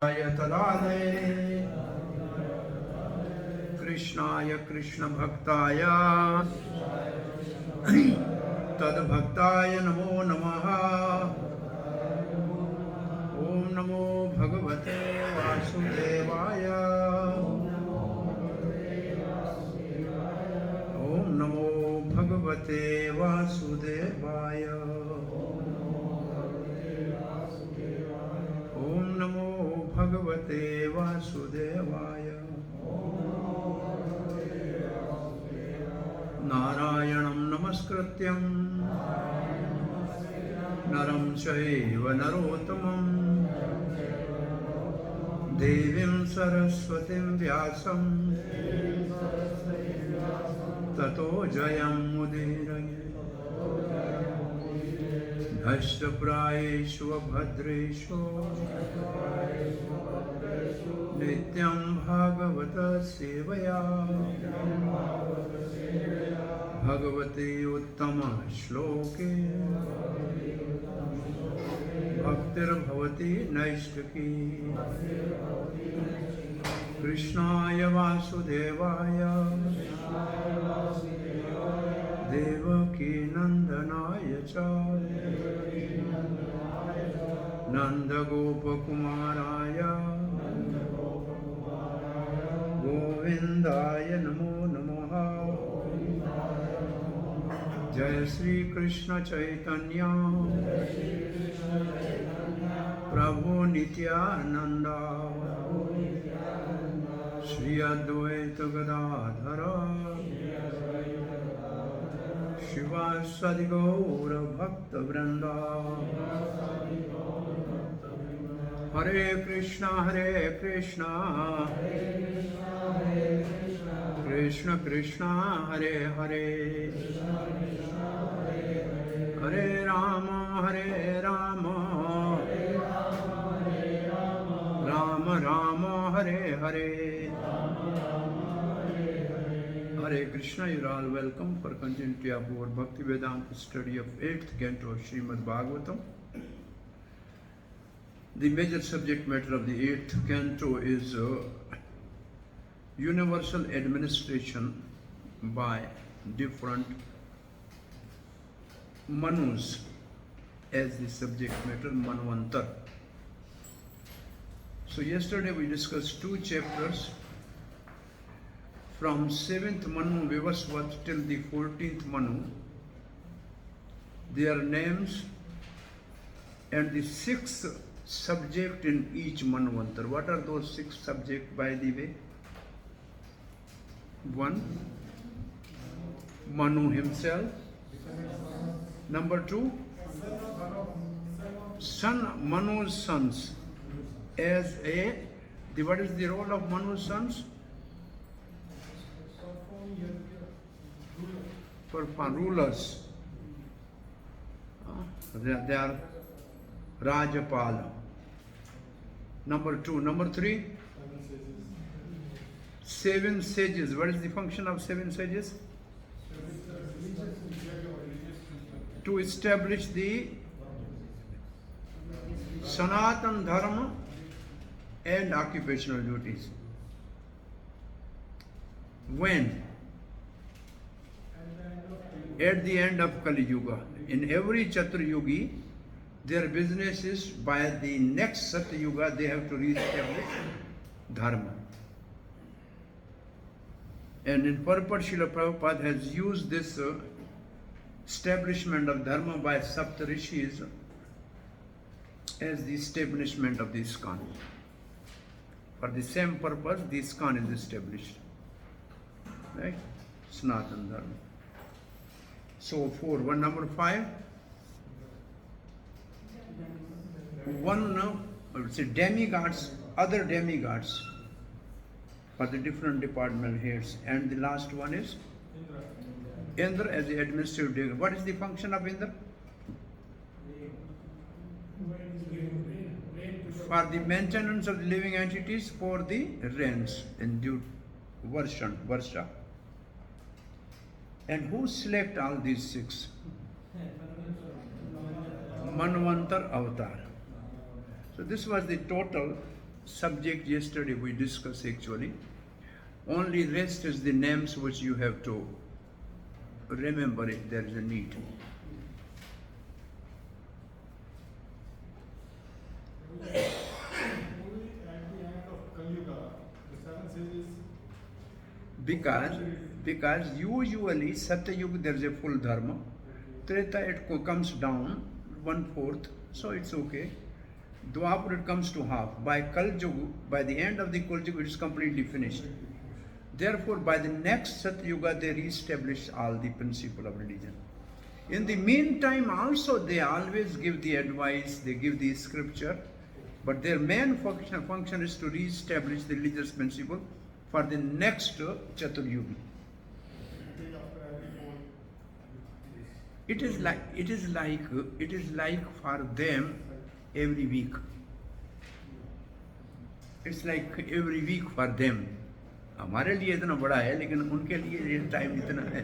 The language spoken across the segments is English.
तदालये कृष्णाय कृष्णभक्ताय तद्भक्ताय नमो नमः। ओम नमो भगवते वासुदेवाय। ओम नमो भगवते वासुदेवाय। ओम नमो भगवते वासुदेवाय। नारायणं नमस्कृत्यं नरं चैव नरोत्तमं देवीं सरस्वतीं व्यासं ततो जयमुदीरये। नष्टप्रायेषु भद्रेषु नित्यं भागवत सेवया भगवते उत्तम श्लोके भक्तिर्भवति नैष्ठिकी। कृष्णाय वासुदेवाय देवकी नंदनाय च नंदगोपकुमाराय गोविंदाय नमो नमः। जय श्री कृष्ण चैतन्य प्रभु नित्यानंद श्री अद्वैत गदाधर शिवासादि गौर भक्त वृंदा। हरे Krishna Krishna Krishna Hare Hare Hare Ram Ram Ram Hare Hare. Hare Krishna, you are all welcome for continuity of our BVedant study of 8th canto of Srimad Bhagvatam. The major subject matter of the 8th canto is universal administration by different Manus as the subject matter, Manvantar. So yesterday we discussed two chapters from 7th Manu Vivasvat till the 14th Manu, their names and the 6 subject in each Manvantar. What are those 6 subjects, by the way? 1, Manu himself. Number 2, Manu's sons. What is the role of Manu's sons? For rulers. They are Rajapala. Number 2. Number 3, 7 sages. What is the function of 7 sages? To establish the Sanatan Dharma and occupational duties. When? At the end of Kali Yuga. In every Chatur-yugi, their business is by the next Satyuga they have to re-establish Dharma. And in purport, Srila Prabhupada has used this establishment of Dharma by Saptarishis as the establishment of the ISKCON. For the same purpose, the ISKCON is established. Right? Sanatana Dharma. So, number 5. Demigods, other demigods for the different department heads. And the last one is Indra as the administrative director. What is the function of Indra? For the maintenance of the living entities, for the rains in due Varsha. And who select all these 6? Manvantar Avatar. So this was the total subject yesterday we discussed actually. Only rest is the names which you have to remember if there is a need. Because usually Satyuga there is a full dharma, Treta it comes down 1/4, so it's okay. Dwapar it comes to half. By Kal Yuga, by the end of the Kal Yuga, it is completely finished. Therefore, by the next Satyuga, they re-establish all the principle of religion. In the meantime, also they always give the advice, they give the scripture, but their main function is to re-establish the religious principle for the next Chaturyuga. It is like for them every week. It's like every week for them. हमारे लिए इतना बड़ा है लेकिन उनके लिए ये time इतना है.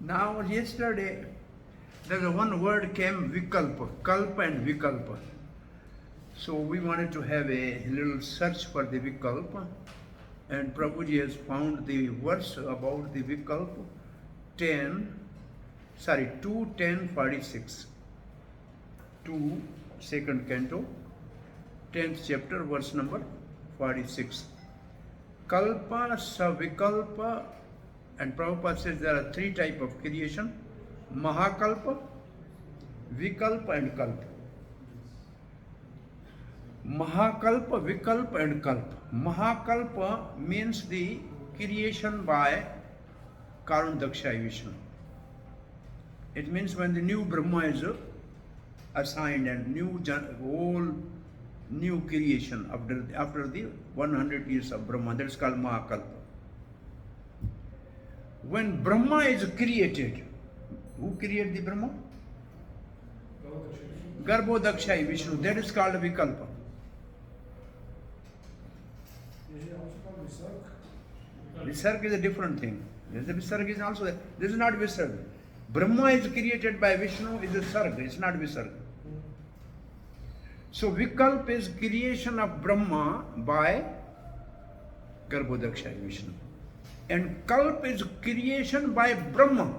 Now yesterday there was one word came vikalpa, kalpa and vikalpa. So we wanted to have a little search for the vikalpa, and Prabhuji has found the verse about the vikalpa 2:10:46. 2 second canto, 10th chapter, verse number 46. Kalpa, Savikalpa, and Prabhupada says there are 3 types of creation: Mahakalpa, Vikalpa, and Kalpa. Mahakalpa, Vikalpa, and Kalpa. Mahakalpa means the creation by Karundaksha Vishnu. It means when the new Brahma is assigned and whole new creation after the 100 years of Brahma, that's called Mahakalpa. When Brahma is created, who created the Brahma? Garbhodakshai Vishnu, that is called Vikalpa. Visarga is a different thing. Visarga is also there. This is not Visarga. Brahma is created by Vishnu, is a Sarga, it's not Visarga. So Vikalpa is creation of Brahma by Garbhodakshai Vishnu. And Kalpa is creation by Brahma.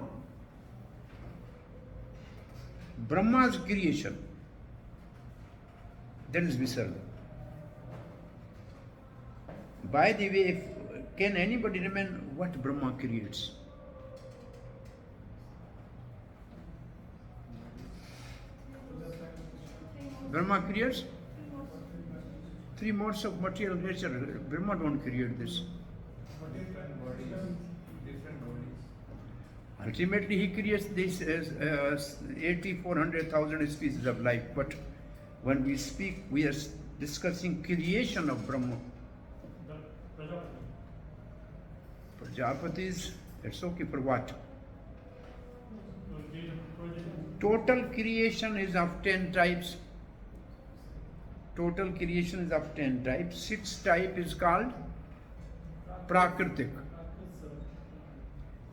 Brahma's creation. That is Visarga. By the way, can anybody remember what Brahma creates? Brahma creates 3 modes of material nature. Brahma don't create this. Ultimately, he creates this as 80-400,000 species of life. But when we speak, we are discussing creation of Brahma. Prajapatis, it's okay for what? Total creation is of 10 types. Total creation is of 10 types. 6 type is called Prakritik.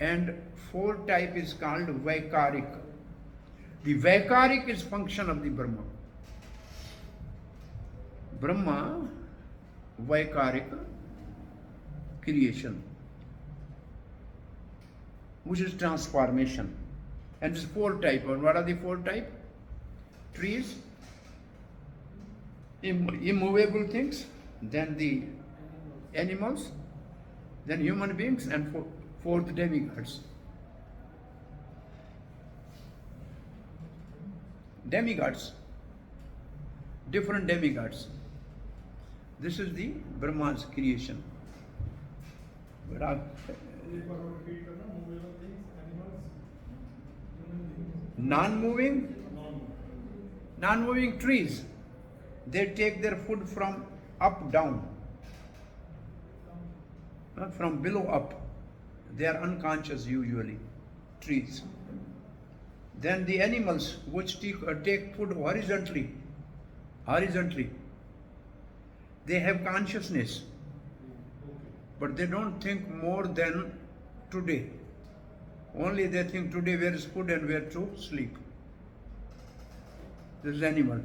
And 4 type is called Vaikarik. The Vaikarik is function of the Brahma. Brahma, Vaikarik, creation, which is transformation. And it's 4 type. And what are the 4 type? Trees, immovable things, then the animals, then human beings, and 4th demigods. Demigods, different demigods. This is the Brahma's creation. Non-moving trees, they take their food from up down, not from below up. They are unconscious usually, trees. Then the animals which take food horizontally, they have consciousness, but they don't think more than today. Only they think today where is food and where to sleep. This is animal.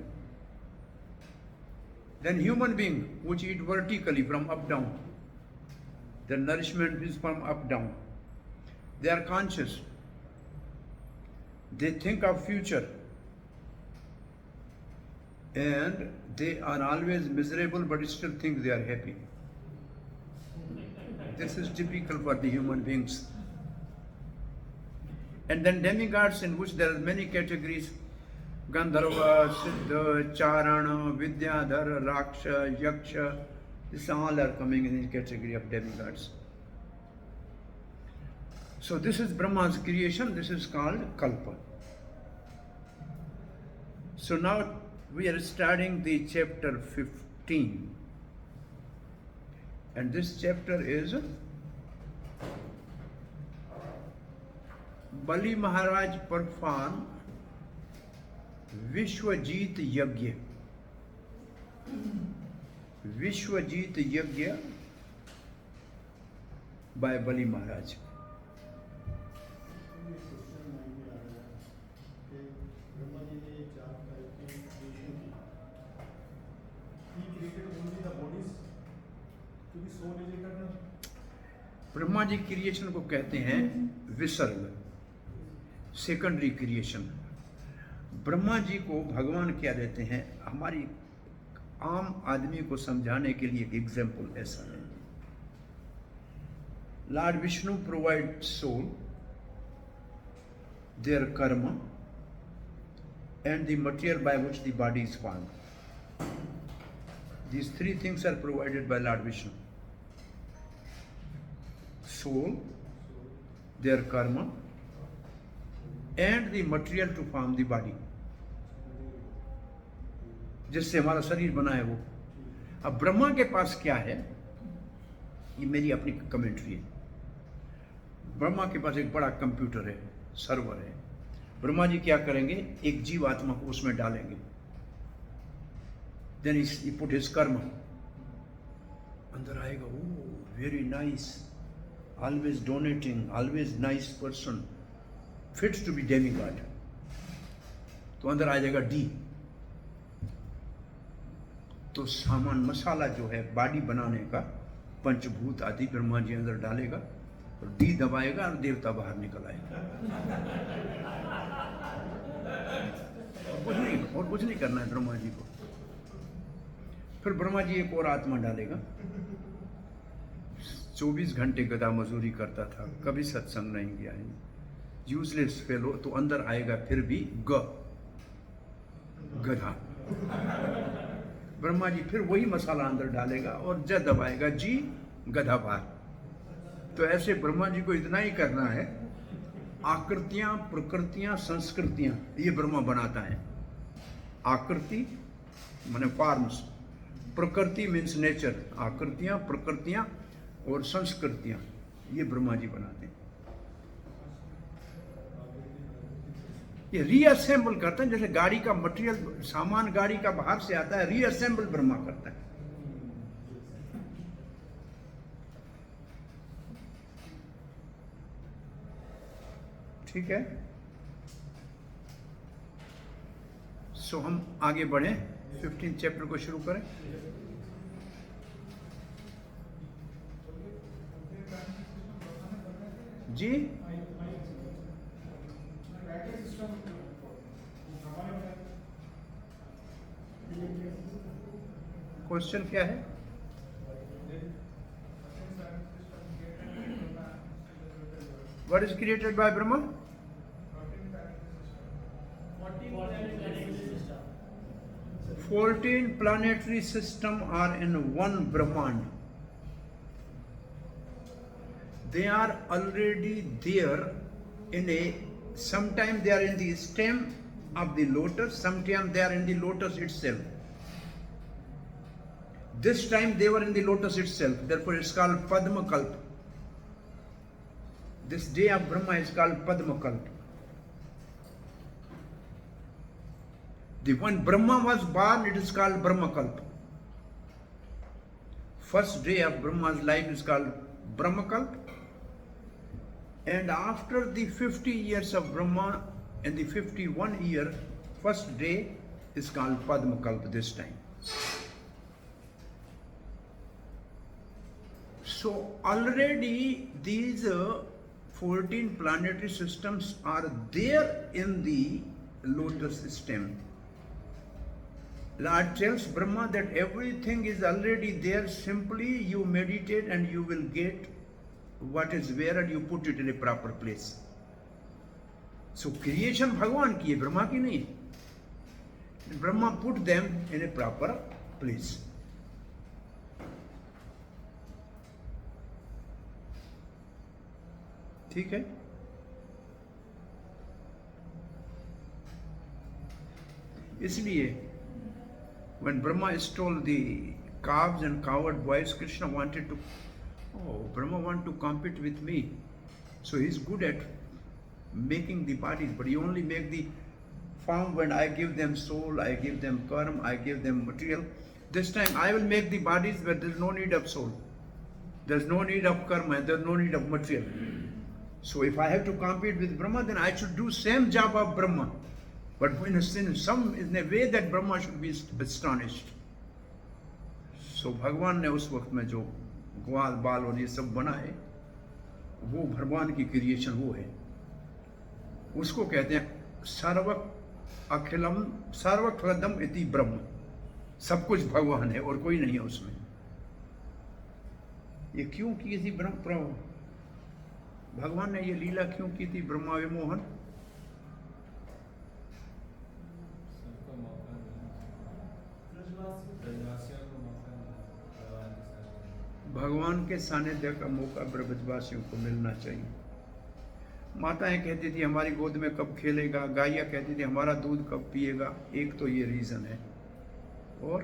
Then human being which eat vertically from up down. The nourishment is from up down. They are conscious. They think of future. And they are always miserable but still think they are happy. This is typical for the human beings. And then demigods, in which there are many categories: Gandharva, Siddha, Charana, Vidyadhar, Raksha, Yaksha. These all are coming in the category of demigods. So this is Brahma's creation. This is called Kalpa. So now we are starting the chapter 15. And this chapter is Bali Maharaj performed Vishwajit Yagya. Vishwajit Yagya by Bali Maharaj. Brahma ji creation को कहते हैं विसर्ग, secondary creation. Brahma ji को भगवान क्या देते हैं, हमारी आम आदमी को समझाने के लिए एक एग्जाम्पल ऐसा है। Lord Vishnu provide soul, their karma and the material by which the body is formed. These three things are provided by Lord Vishnu: soul, their karma, and the material to form the body, जिससे हमारा शरीर बना है वो। अब ब्रह्मा के पास क्या है, ये मेरी अपनी कमेंट्री है। ब्रह्मा के पास एक बड़ा कंप्यूटर है, सर्वर है। ब्रह्मा जी क्या करेंगे, एक जीव आत्मा को उसमें डालेंगे। Then he put his karma, अंदर आएगा, oh very nice, always donating, always nice person, fits to be demigod. तो अंदर आ जाएगा डी। तो सामान मसाला जो है बॉडी बनाने का, पंचभूत आदि ब्रह्मा जी अंदर डालेगा और डी दबाएगा और देवता बाहर निकल आएगा। और कुछ नहीं करना है ब्रह्मा जी को। फिर ब्रह्मा जी एक और आत्मा डालेगा। 24 घंटे गधा मजदूरी करता था, कभी सत्संग नहीं किया है, यूजलेस फेलो। तो अंदर आएगा फिर भी गधा। ब्रह्मा जी फिर वही मसाला अंदर डालेगा और ज दबाएगा, जी गधा बाहर। तो ऐसे ब्रह्मा जी को इतना ही करना है, आकृतियां, प्रकृतियां, संस्कृतियां, ये ब्रह्मा बनाता है। आकृति माने फॉर्म्स, प्रकृति मीन्स नेचर, आकृतियां, प्रकृतियां और संस्कृतियां, ये ब्रह्मा जी बनाते हैं। ये रीअसेंबल करते हैं, जैसे गाड़ी का मटेरियल, सामान गाड़ी का बाहर से आता है, रीअसेंबल ब्रह्मा करता है। ठीक है। सो हम आगे बढ़े, 15 चैप्टर को शुरू करें। जी क्वेश्चन क्या है? What is created by Brahma? 14 planetary systems are in one Brahmand. They are already there in a, sometimes they are in the stem of the lotus, sometimes they are in the lotus itself. This time they were in the lotus itself, therefore it's called Padma Kalpa. This day of Brahma is called Padma Kalpa. When Brahma was born, it is called Brahma Kalpa. First day of Brahma's life is called Brahma Kalpa. And after the 50 years of Brahma and the 51 year, first day is called Padma Kalpa this time. So already these 14 planetary systems are there in the lotus stem. Lord tells Brahma that everything is already there, simply you meditate and you will get what is where and you put it in a proper place. So creation Bhagwan ki hai, Brahma ki nahi hai. Brahma put them in a proper place. ठीक है. इसलिए when Brahma stole the calves and coward boys, Krishna wanted to, Brahma want to compete with me. So he's good at making the bodies, but he only make the form when I give them soul, I give them karma, I give them material. This time I will make the bodies where there's no need of soul, there's no need of karma, and there's no need of material. So if I have to compete with Brahma, then I should do same job of Brahma, but in a way that Brahma should be astonished. So भगवान ने उस वक्त में जो ग्वाल बाल और ये सब बनाए, वो भगवान की क्रिएशन वो है. उसको कहते हैं सर्व अखिलम सर्वखलदम इति ब्रह्म. सब कुछ भगवान है और कोई नहीं है उसमें. ये क्यों की थी ब्रह्म? भगवान ने ये लीला क्यों की थी ब्रह्मा विमोहन? भगवान के सानिध्य का मौका ब्रजवासियों को मिलना चाहिए. माताएं कहती थी हमारी गोद में कब खेलेगा, गायियां कहती थी हमारा दूध कब पिएगा. एक तो ये रीजन है. और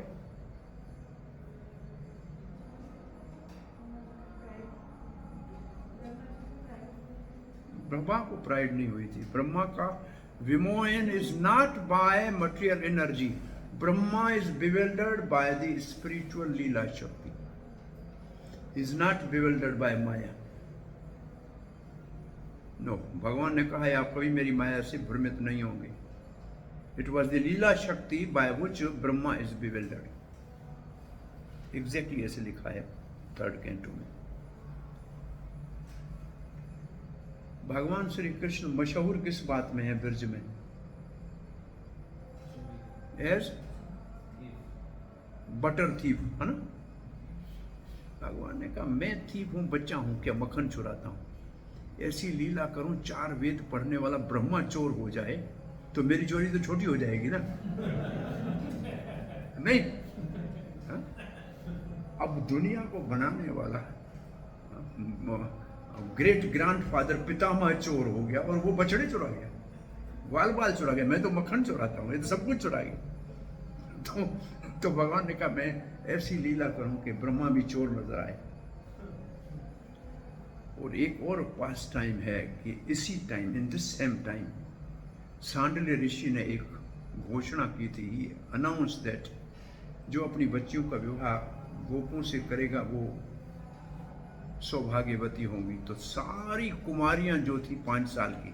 ब्रह्मा को प्राइड नहीं हुई थी. ब्रह्मा का Vimohan is not by material energy. Brahma is bewildered by the spiritual लीला शक्ति. Is not bewildered by Maya. No, भगवान ने कहा है आप कभी मेरी माया से भ्रमित नहीं होंगे. It was the लीला शक्ति by which Brahma is bewildered. Exactly ऐसे लिखा है 3rd canto में. भगवान श्री कृष्ण मशहूर किस बात में है ब्रज में? एज बटर थीफ, है ना. भगवान ने कहा मैं थीफ हूं, बच्चा हूं क्या, मक्खन चुराता हूं. ऐसी लीला करूं 4 वेद पढ़ने वाला ब्रह्मा चोर हो जाए तो मेरी चोरी तो छोटी हो जाएगी ना. नहीं हा? अब दुनिया को बनाने वाला ग्रेट ग्रैंडफादर पितामह चोर हो गया और वो बछड़े चुरा गया, बाल बाल चुरा गया. मैं तो मक्खन चुराता हूँ, ये तो सब कुछ चुरा गया. तो भगवान ने कहा मैं ऐसी लीला करूं कि ब्रह्मा भी चोर नजर आए. और एक और पास टाइम है कि इसी time, in this same time, Shandilya Rishi ने एक घोषणा की थी, अनाउंस दैट जो अपनी बच्चियों का विवाह गोपों से करेगा वो सौभाग्यवती होंगी. तो सारी कुमारियां जो थी 5 साल की,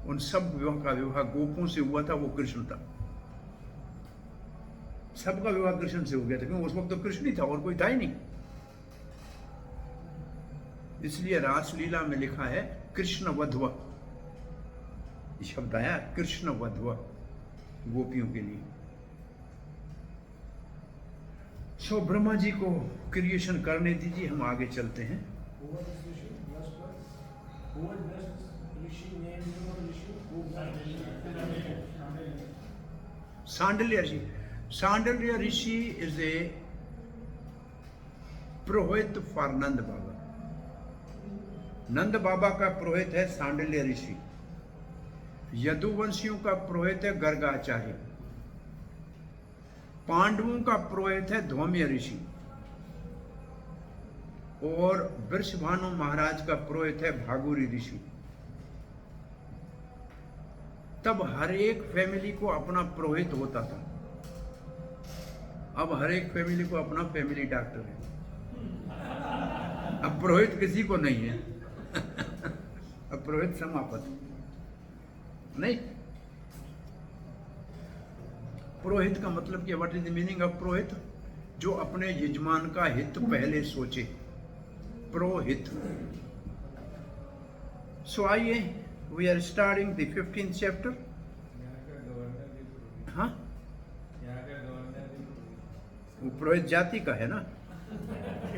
उन सब का विवाह गोपों से हुआ था. वो कृष्ण था, सबका विवाह कृष्ण से हो गया था, क्योंकि उस वक्त तो कृष्ण ही था और कोई था ही नहीं. इसलिए रासलीला में लिखा है कृष्ण वध्व. ये शब्द आया कृष्ण वध्व गोपियों के लिए. सो ब्रह्मा जी को क्रिएशन करने दीजिए, हम आगे चलते हैं. सांडल्य ऋषि. सांडल्य ऋषि इज ए पुरोहित फॉर नंद बाबा. नंद बाबा का पुरोहित है सांडल्य ऋषि. यदुवंशियों का पुरोहित है गर्गाचार्य. पांडवों का पुरोहित है धौम्य ऋषि. और वृषभानु महाराज का पुरोहित है भागुरी ऋषि. तब हर एक फैमिली को अपना पुरोहित होता था. अब हर एक फैमिली को अपना फैमिली डॉक्टर है. अब पुरोहित किसी को नहीं है. अब पुरोहित समापत नहीं. पुरोहित का मतलब क्या, what is the meaning of purohit? जो अपने यजमान का हित पहले सोचे. पुरोहित. So आइए, we are starting the 15th chapter. हाँ, वो पुरोहित जाति का है ना.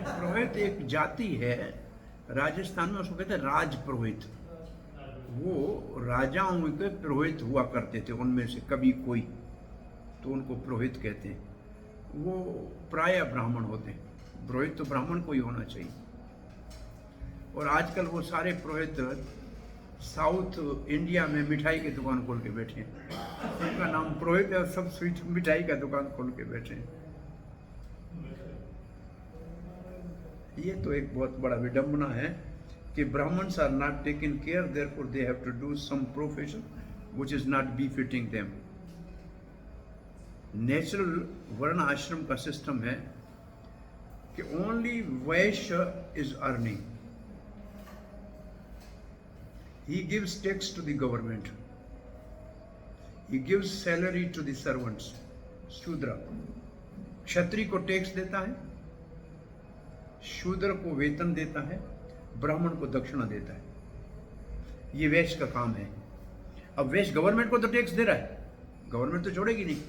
पुरोहित एक जाति है राजस्थान में, उसको कहते हैं राज पुरोहित. वो राजाओं के पुरोहित हुआ करते थे, उनमें से कभी कोई, तो उनको पुरोहित कहते हैं. वो प्राय ब्राह्मण होते हैं. पुरोहित तो ब्राह्मण को ही होना चाहिए. और आजकल वो सारे पुरोहित साउथ इंडिया में मिठाई की दुकान खोल के बैठे हैं. उनका नाम पुरोहित है और सब स्वीट मिठाई का दुकान खोल के बैठे हैं. ये तो एक बहुत बड़ा विडंबना है कि Brahmins are not taken care, therefore they have to do some profession which is not befitting them. Natural varna ashram का सिस्टम है कि only Vaishya is earning. He gives tax to the government. He gives salary to the servants. शूद्र, क्षत्रिय को tax देता है, शूद्र को वेतन देता है, ब्राह्मण को दक्षिणा देता है. ये वैश्य का काम है. अब वैश्य गवर्नमेंट को तो टैक्स दे रहा है, गवर्नमेंट तो छोड़ेगी नहीं.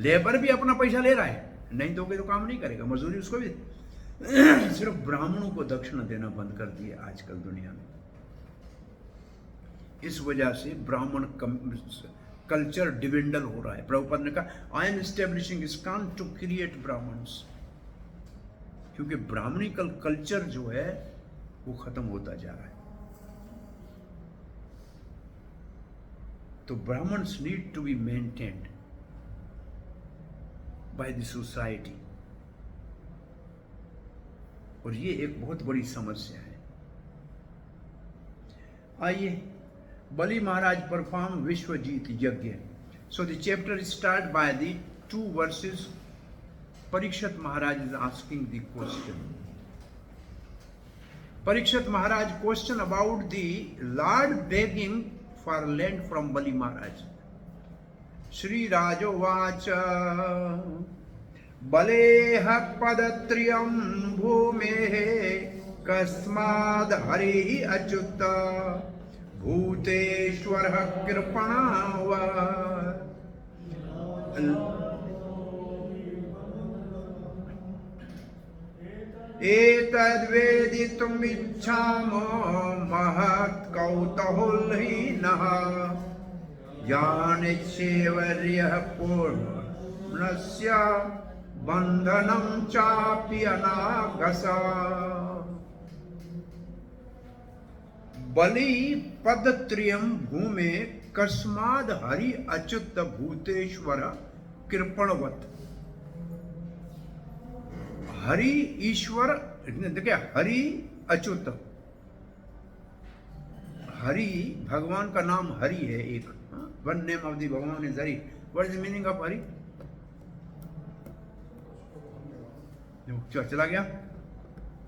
लेबर भी अपना पैसा ले रहा है, नहीं दोगे तो काम नहीं करेगा, मजदूरी उसको भी. सिर्फ ब्राह्मणों को दक्षिणा देना बंद कर दिए आजकल दुनिया में. इस वजह से ब्राह्मण कल्चर डिविंडल हो रहा है. प्रभुपाद ने कहा I am establishing ISKCON to create brahmins, क्योंकि ब्राह्मणिकल कल्चर जो है वो खत्म होता जा रहा है. तो brahmins need to be maintained by the society. और ये एक बहुत बड़ी समस्या है. आइए, बलि महाराज perform Vishwajit yajna. So the chapter start by the 2 verses. Parikshit Maharaj is asking the question. Parikshit Maharaj question about the Lord begging for land from Bali Maharaj. श्री राजोवाच बलेह पदत्रियं भूमेः कस्माद् हरिः अच्युत भूतेश्वरः कृपणाव. एतद्वेदितुम् इच्छामो महत् कौतूहलहीनः यानिच्छेवर्यः पूर्णस्य बंधनम चापि अनागसा. बलि पदत्रियम भूमे कस्माद हरि अच्युत भूतेश्वर कृपणवत. हरि ईश्वर, देखिए हरि अच्युत. हरि भगवान का नाम हरि है एक. वन नेम ऑफ द भगवान is Hari. What is the meaning of Hari? चला गया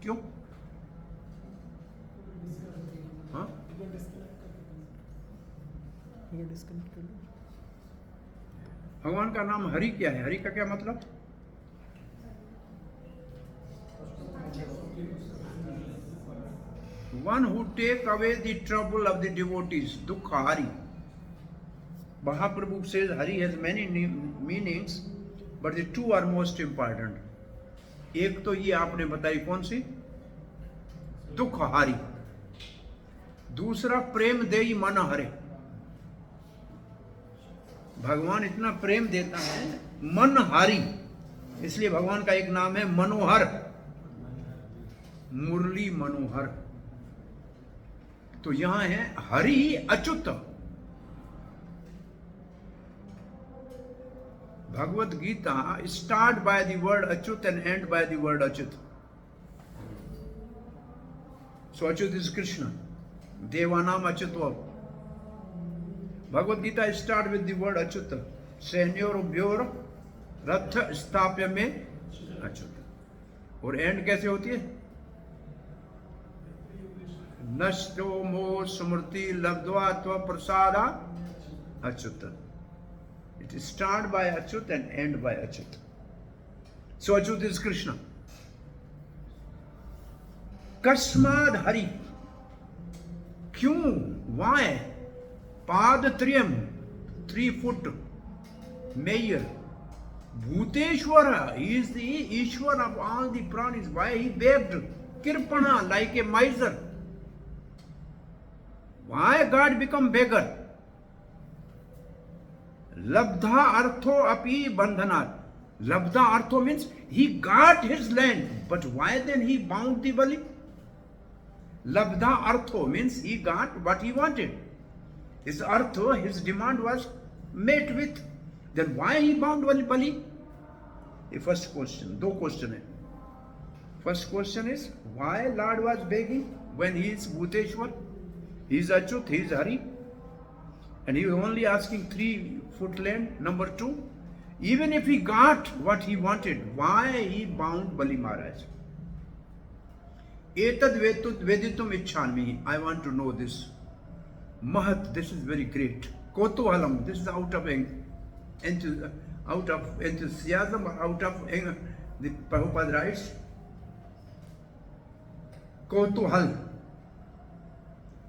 क्यों? हाँ, भगवान का नाम हरि क्या है? हरि का क्या मतलब? One who take away the trouble of the devotees. दुख हरि. महाप्रभु says Hari has many meanings, but the 2 are most important. एक तो ये आपने बताई कौन सी? दुख हारी. दूसरा प्रेम देई मन हरे. भगवान इतना प्रेम देता है मन हारी, इसलिए भगवान का एक नाम है मनोहर, मुरली मनोहर. तो यहां है Hari Achyut. Bhagavad Gita start by the word Achyut and end by the word Achyut. So Achyut is Krishna. Devanam Achyutva. Bhagavad Gita start with the word Achyut. Senyor Byor Rath Stapya में Achyut. और end कैसे होती है? नष्टो मोह स्मृति लब्ध्वा त्व प्रसादा Achyut. It is start by Achyut and end by Achyut. So Achyut is Krishna. Kasmad Hari. Kyun? Why? Padatriyam, 3 foot. Mayor. Bhuteshwara, he is the Ishwar of all the pranis. Why he begged? Kirpana, like a miser. Why God become beggar? Labdha artho api bandhanat. Labdha artho means he got his land, but why then he bound the Bali? Labdha artho means he got what he wanted. His artho, his demand was met with. Then why he bound Bali? The first question. Two questions. First question is why Lord was begging when he is Bhuteshwar? He is Achyut, he is Hari. And he was only asking 3 foot land. Number 2, even if he got what he wanted, why he bound Bali Maharaj? Etad veditum ichchami. I want to know this. Mahat, this is very great. Kotuhalam, this is out of enthusiasm, out of the Prabhupada writes. Kotuhal,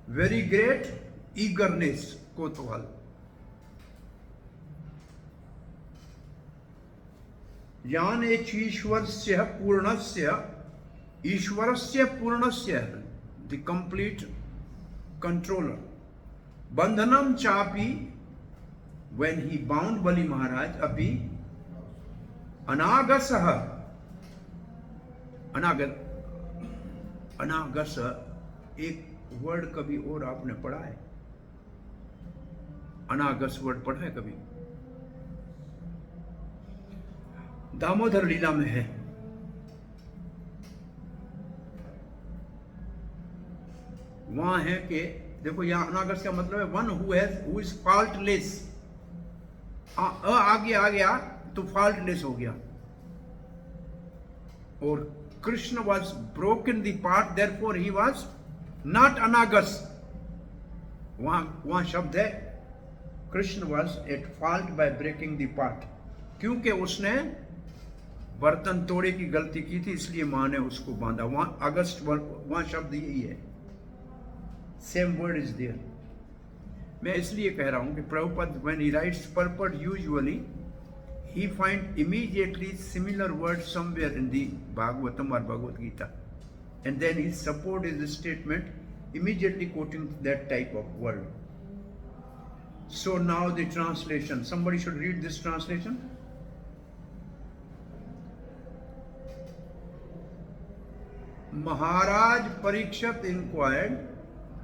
very great eagerness. Kotuhal. Yan echishwarasya purnasya, ishwarasya purnasya, the complete controller. Bandhanam chapi, when he bound Bali Maharaj, api anagasaha. अनागस एक word कभी और आपने पढ़ा है? अनागस word पढ़ा है कभी? दामोदर लीला में है. वहां है कि देखो यहां अनागस का मतलब है वन हु इज फॉल्टलेस. आ गया तो फॉल्टलेस हो गया. और Krishna was broken the part, therefore he was not anagas. वहां शब्द है Krishna was at fault by breaking the part. क्योंकि उसने बर्तन तोड़े की गलती की थी, इसलिए मां ने उसको बांधा. वहां अगस्त वहां शब्द यही है. Same word is there. मैं इसलिए कह रहा हूं कि Prabhupad when he writes purport usually he find immediately similar words somewhere in the Bhagvatam or Bhagavad Gita, and then he support his statement immediately quoting that type of word. So now the translation. Somebody should read this translation. Maharaj Parikshit inquired.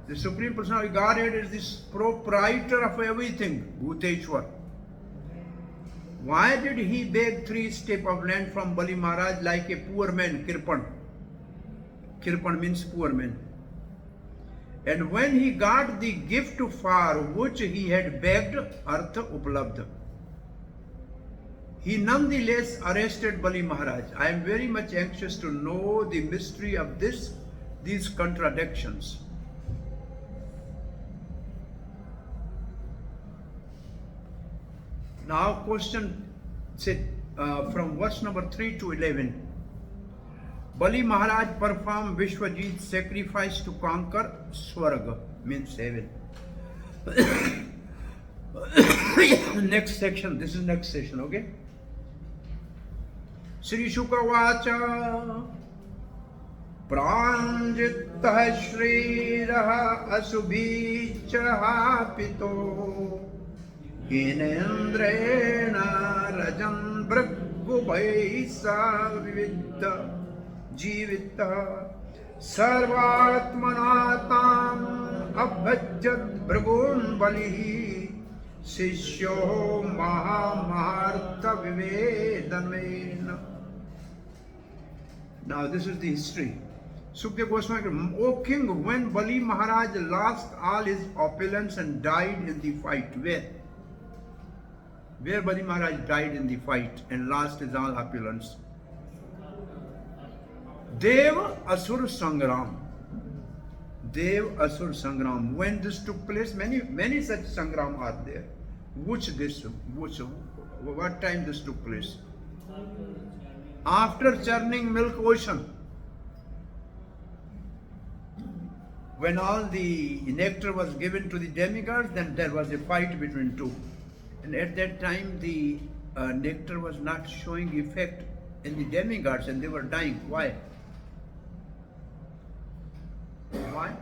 The Supreme Personality of Godhead is the proprietor of everything, Bhuteshwar. Why did he beg 3 steps of land from Bali Maharaj like a poor man, Kirpan? Kirpan means poor man. And when he got the gift for which he had begged, Artha Uplabdha, he nonetheless arrested Bali Maharaj. I am very much anxious to know the mystery of these contradictions. Now question from verse number 3 to 11. Bali Maharaj performed Vishwajit sacrifice to conquer Swarga, means heaven. Next section, this is next session, okay? Sri Shukavacha Pranjitah Shriraha Asubhichaha Pito Hinendrena Rajan Bragubhaisa Vividha Jivita Sarvatmanatam Abhajat Bragun Balihi Sishyo Mahamartha Vivedamena. Now this is the history. Sukdev Goswami, O king, when Bali Maharaj lost all his opulence and died in the fight, where? Where Bali Maharaj died in the fight and lost his all opulence? Dev Asur Sangram. Dev Asur Sangram. When this took place, many such Sangram are there. What time this took place? After churning milk ocean. When all the nectar was given to the demigods, then there was a fight between two. And at that time, the nectar was not showing effect in the demigods and they were dying. Why? Why?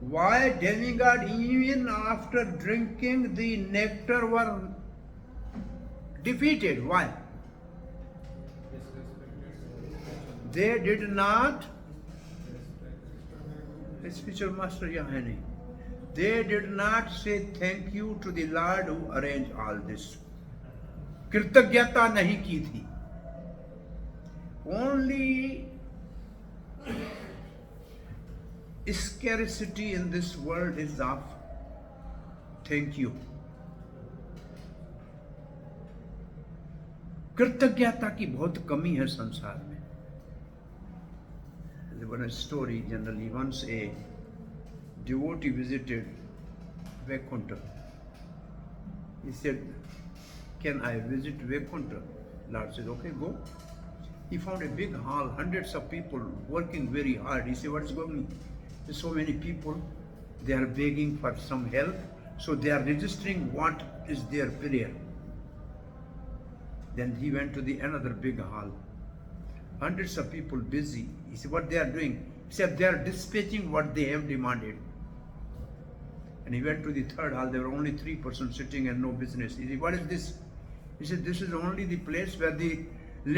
Why demigod even after drinking the nectar were defeated? Why? They did not. Spiritual master यहाँ है नहीं. They did not say thank you to the Lord who arranged all this. कृतज्ञता नहीं की थी. Only scarcity in this world is of thank you. कृतज्ञता की बहुत कमी है संसार में. There was a story generally. Once a devotee visited Vaikuntha. He said, "Can I visit Vaikuntha?" Lord said, "Okay, go." He found a big hall, hundreds of people working very hard. He said, "What's going on?" There's so many people, they are begging for some help, so they are registering what is their prayer. Then he went to the another big hall. Hundreds of people busy. He said, "What they are doing?" He said, "They are dispatching what they have demanded." And he went to the third hall. There were only 3 persons sitting and no business. He said, "What is this?" He said, "This is only the place where the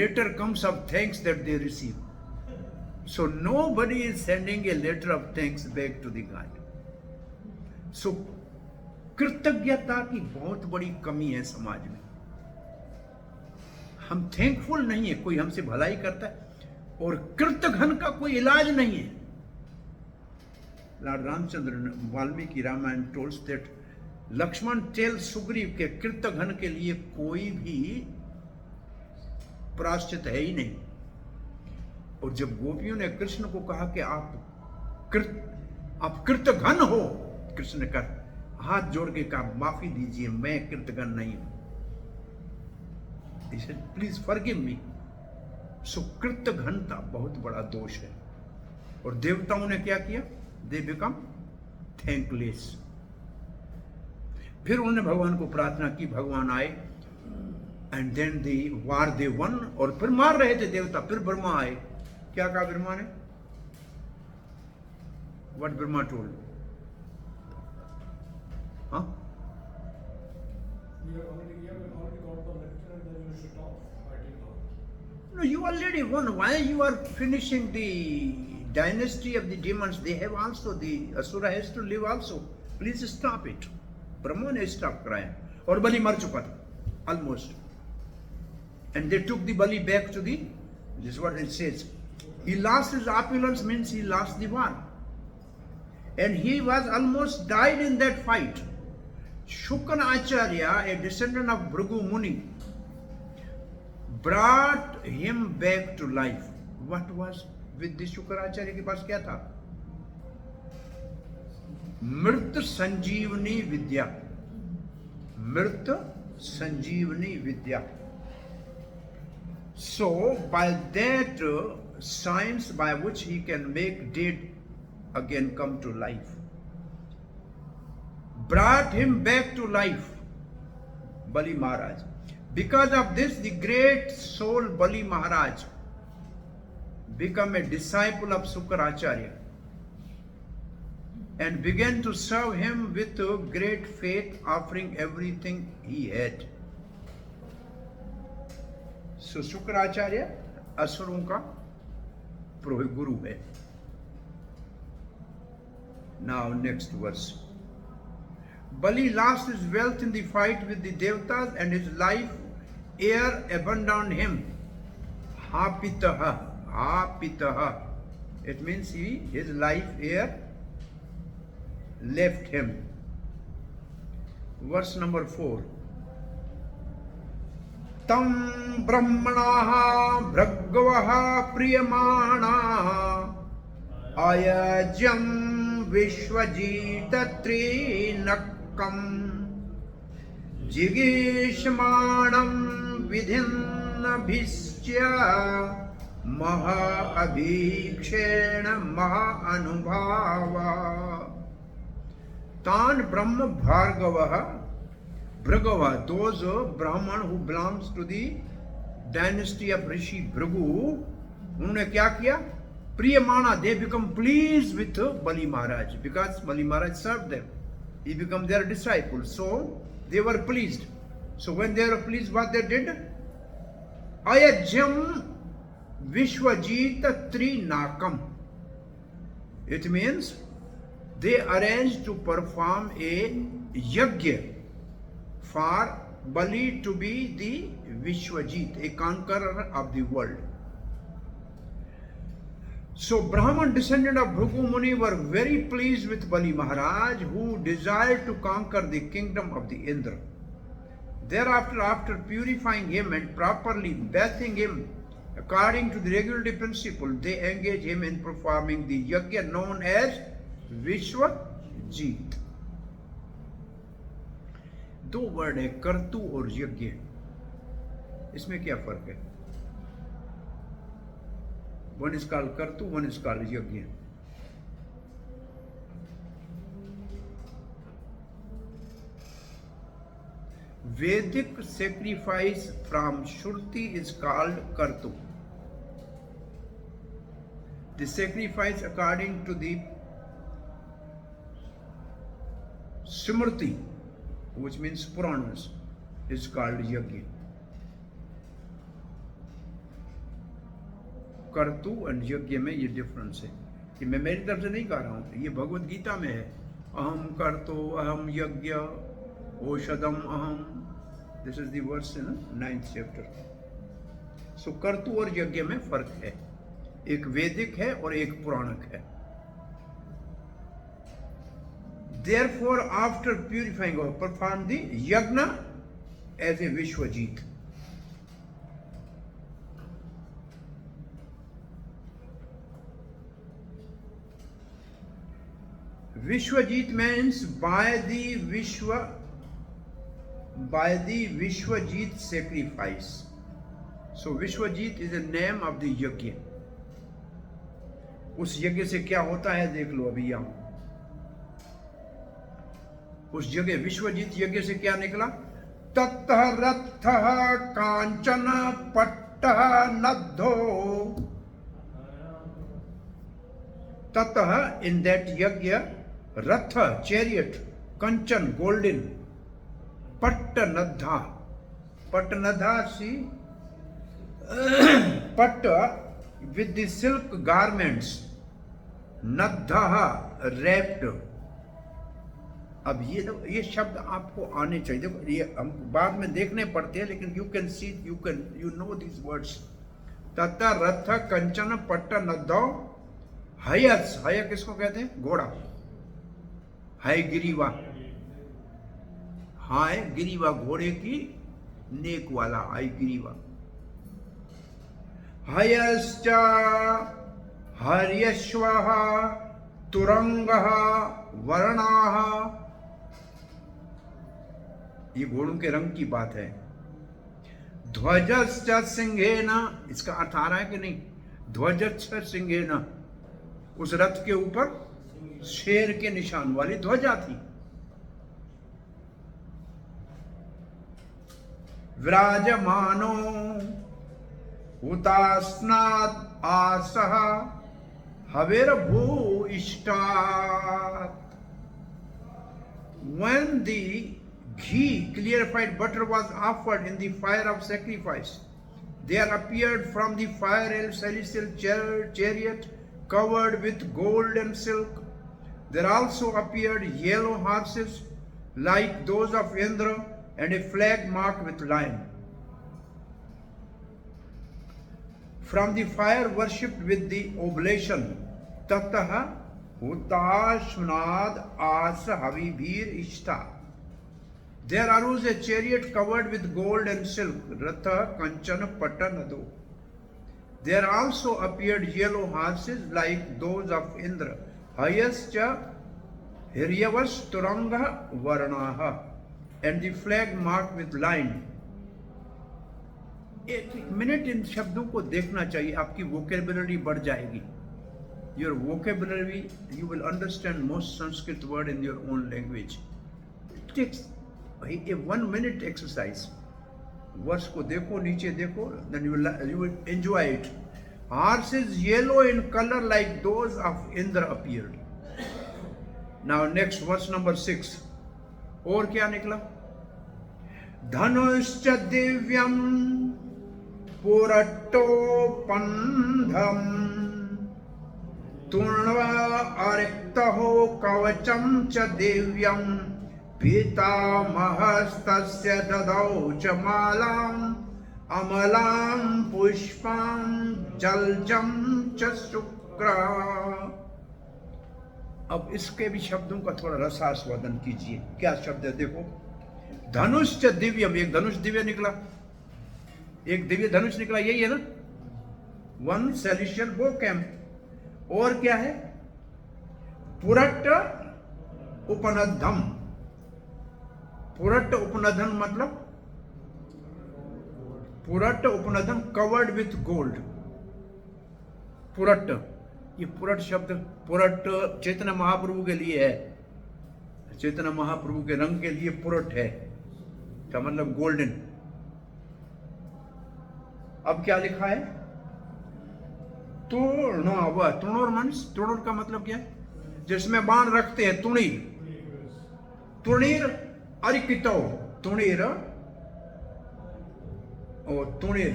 letter comes of thanks that they receive." So nobody is sending a letter of thanks back to the God. So कृतज्ञता की बहुत बड़ी कमी है समाज में. हम thankful नहीं है. कोई हमसे भलाई करता है और कृतघ्न का कोई इलाज नहीं है. Lord Ramchandra, Valmiki Ramayana tolls that Lakshman tells Sugriv के कृतघ्न के लिए कोई भी प्रायश्चित है ही नहीं. और जब गोपियों ने कृष्ण को कहा कि आप कृतघ्न हो, कृष्ण ने कहा हाथ जोड़ के कहा माफी दीजिए, मैं कृतघ्न नहीं हूं. He said, "Please forgive me." So कृतघ्नता बहुत बड़ा दोष है. और देवताओं ने क्या किया? They become thankless. फिर उन्होंने भगवान को प्रार्थना की, भगवान आए and then the war they won. और फिर मार रहे थे देवता. फिर ब्रह्मा आए. क्या कहा ब्रह्मा ने? What Brahma told? Huh? You have already got the lecture and then you should stop fighting now. No, you already won. Why you are finishing the dynasty of the demons? They have also, the Asura has to live also. Please stop it. Brahma ने stop कराया. और बलि मर चुका था. Almost. And they took the Bali back to the, this is what it says. He lost his opulence, means he lost the war. And he was almost died in that fight. Shukra Acharya, a descendant of Bhrigu Muni, brought him back to life. What was with the Shukra Acharya के पास क्या था? मृत संजीवनी विद्या. मृत संजीवनी विद्या. So by that science by which he can make dead again come to life, brought him back to life, Bali Maharaj. Because of this, the great soul Bali Maharaj became a disciple of Shukracharya and began to serve him with great faith, offering everything he had. So Shukracharya असुरों का गुरु है. Now next verse. Bali lost his wealth in the fight with the Devatas and his life heir abandoned him. Hapitaha. Hapitaha. It means his life heir left him. Verse number 4. Tam brahmanaha bhragavaha priyamana ayajam vishvajita trinakam jigishmanam vidhinabhisya Maha Abhikshena Maha Anubhava Tan Brahma Bhargavaha Bhragava, those Brahman who belongs to the dynasty of Rishi Bhrigu, उन्होंने क्या किया? Priyamana, they become pleased with Bali Maharaj because Bali Maharaj served them. He became their disciple. So they were pleased. So when they were pleased, what they did? Ayajyam Vishwajita Trinakam. It means they arranged to perform a yajna for Bali to be the Vishwajit, a conqueror of the world. So Brahman descendant of Bhrigu Muni were very pleased with Bali Maharaj, who desired to conquer the kingdom of the Indra. Thereafter, after purifying him and properly bathing him according to the regularity principle, they engage him in performing the yajna known as Vishwajit. दो word है कर्तु और यज्ञ, इसमें क्या फर्क है? One is called kartu, one is called yajna. Vedic sacrifice from Shruti is called kartu. The sacrifice according to the Smriti, which means Puranas, is called yajna. कर्तु and यज्ञ में ये डिफरेंस है कि मैं मेरी तरफ से नहीं कह रहा हूँ, ये भगवत गीता में है. अहम कर्तो अहम यज्ञ औषधम अहम, this is the verse in 9th chapter. So कर्तु और यज्ञ में फर्क है, एक वैदिक है और एक पुराणक है. Therefore, after purifying or perform the yajna as a Vishwajit. Vishwajit means by the Vishwajit sacrifice. So Vishwajit is the name of the yajna. उस यज्ञ से क्या होता है देख लो अभी यहाँ. उस जगह विश्वजीत यज्ञ से क्या निकला? ततः रथः कांचन पट्टः नद्धो. ततः in that yajna, Ratha, chariot, Kanchan, golden, Pattanadha. Pattanadha, see, Patta with the silk garments, Nadha, wrapped. अब ये शब्द आपको आने चाहिए. देखो ये हम बाद में देखने पड़ते हैं, लेकिन you can see, you know these words. तथा रथ कंचन पट्ट नद्धौ. हयस, हय किसको कहते हैं? घोड़ा. हाय गिरीवा, हाय गिरीवा, घोड़े की नेक वाला हाय गिरीवा. हयश्च हर्यश्वः तुरंगः वर्णाः. ये घोड़ों के रंग की बात है. ध्वजश्च सिंहेन, इसका अर्थ आ रहा है कि नहीं? ध्वजश्च सिंहेन, उस रथ के ऊपर शेर के निशान वाली ध्वजा थी. विराजमानो हुतास्नात् आसः हवेर भूइष्टात्. When the ghee, clarified butter, was offered in the fire of sacrifice, there appeared from the fire a celestial chariot covered with gold and silk. There also appeared yellow horses like those of Indra and a flag marked with lion. From the fire worshipped with the oblation, Tataha Hutashmanad Asa Havibhir Ishta. There arose a chariot covered with gold and silk, Ratha Kanchana Pattanado. There also appeared yellow horses like those of Indra. Hayascha Hiryavas Turanga Varnaha, and the flag marked with lion. एक minute in शब्दों को देखना चाहिए, आपकी vocabulary बढ़ जाएगी. Your vocabulary, you will understand most Sanskrit word in your own language. It takes a 1 minute exercise. वर्ष को देखो, नीचे देखो, then you will enjoy it. Horse is yellow in color like those of Indra appeared. Now next verse number 6. और क्या निकला? धनुश्च दिव्यम पुरट्टोपन्धम तुण्वा अरिक्तहो कवचम च दिव्यम पितामहस्तस्य ददौ च मालाम अमलाम पुष्पाम जलजम च शुक्र. अब इसके भी शब्दों का थोड़ा रसास्वादन कीजिए. क्या शब्द है देखो. धनुष च दिव्यम, एक धनुष दिव्य निकला, एक दिव्य धनुष निकला, यही है ना. वन सेलिशियल बो कैंप. और क्या है? पुरट्ट उपनद्धम. पुरट्ट उपनद्धम मतलब पुरट्ट उपनद्धम कवर्ड विथ गोल्ड. पुरट्ट, ये पुरट्ट शब्द, पुरट्ट चैतन्य महाप्रभु के लिए है. चैतन्य महाप्रभु के रंग के लिए पुरट्ट है, का मतलब गोल्डन. अब क्या लिखा है? तुणोर मानिस. तुणोर का मतलब क्या है? जिसमें बाण रखते हैं, तुणीर. तुणीर अरिकितो. तुणीर और तुणीर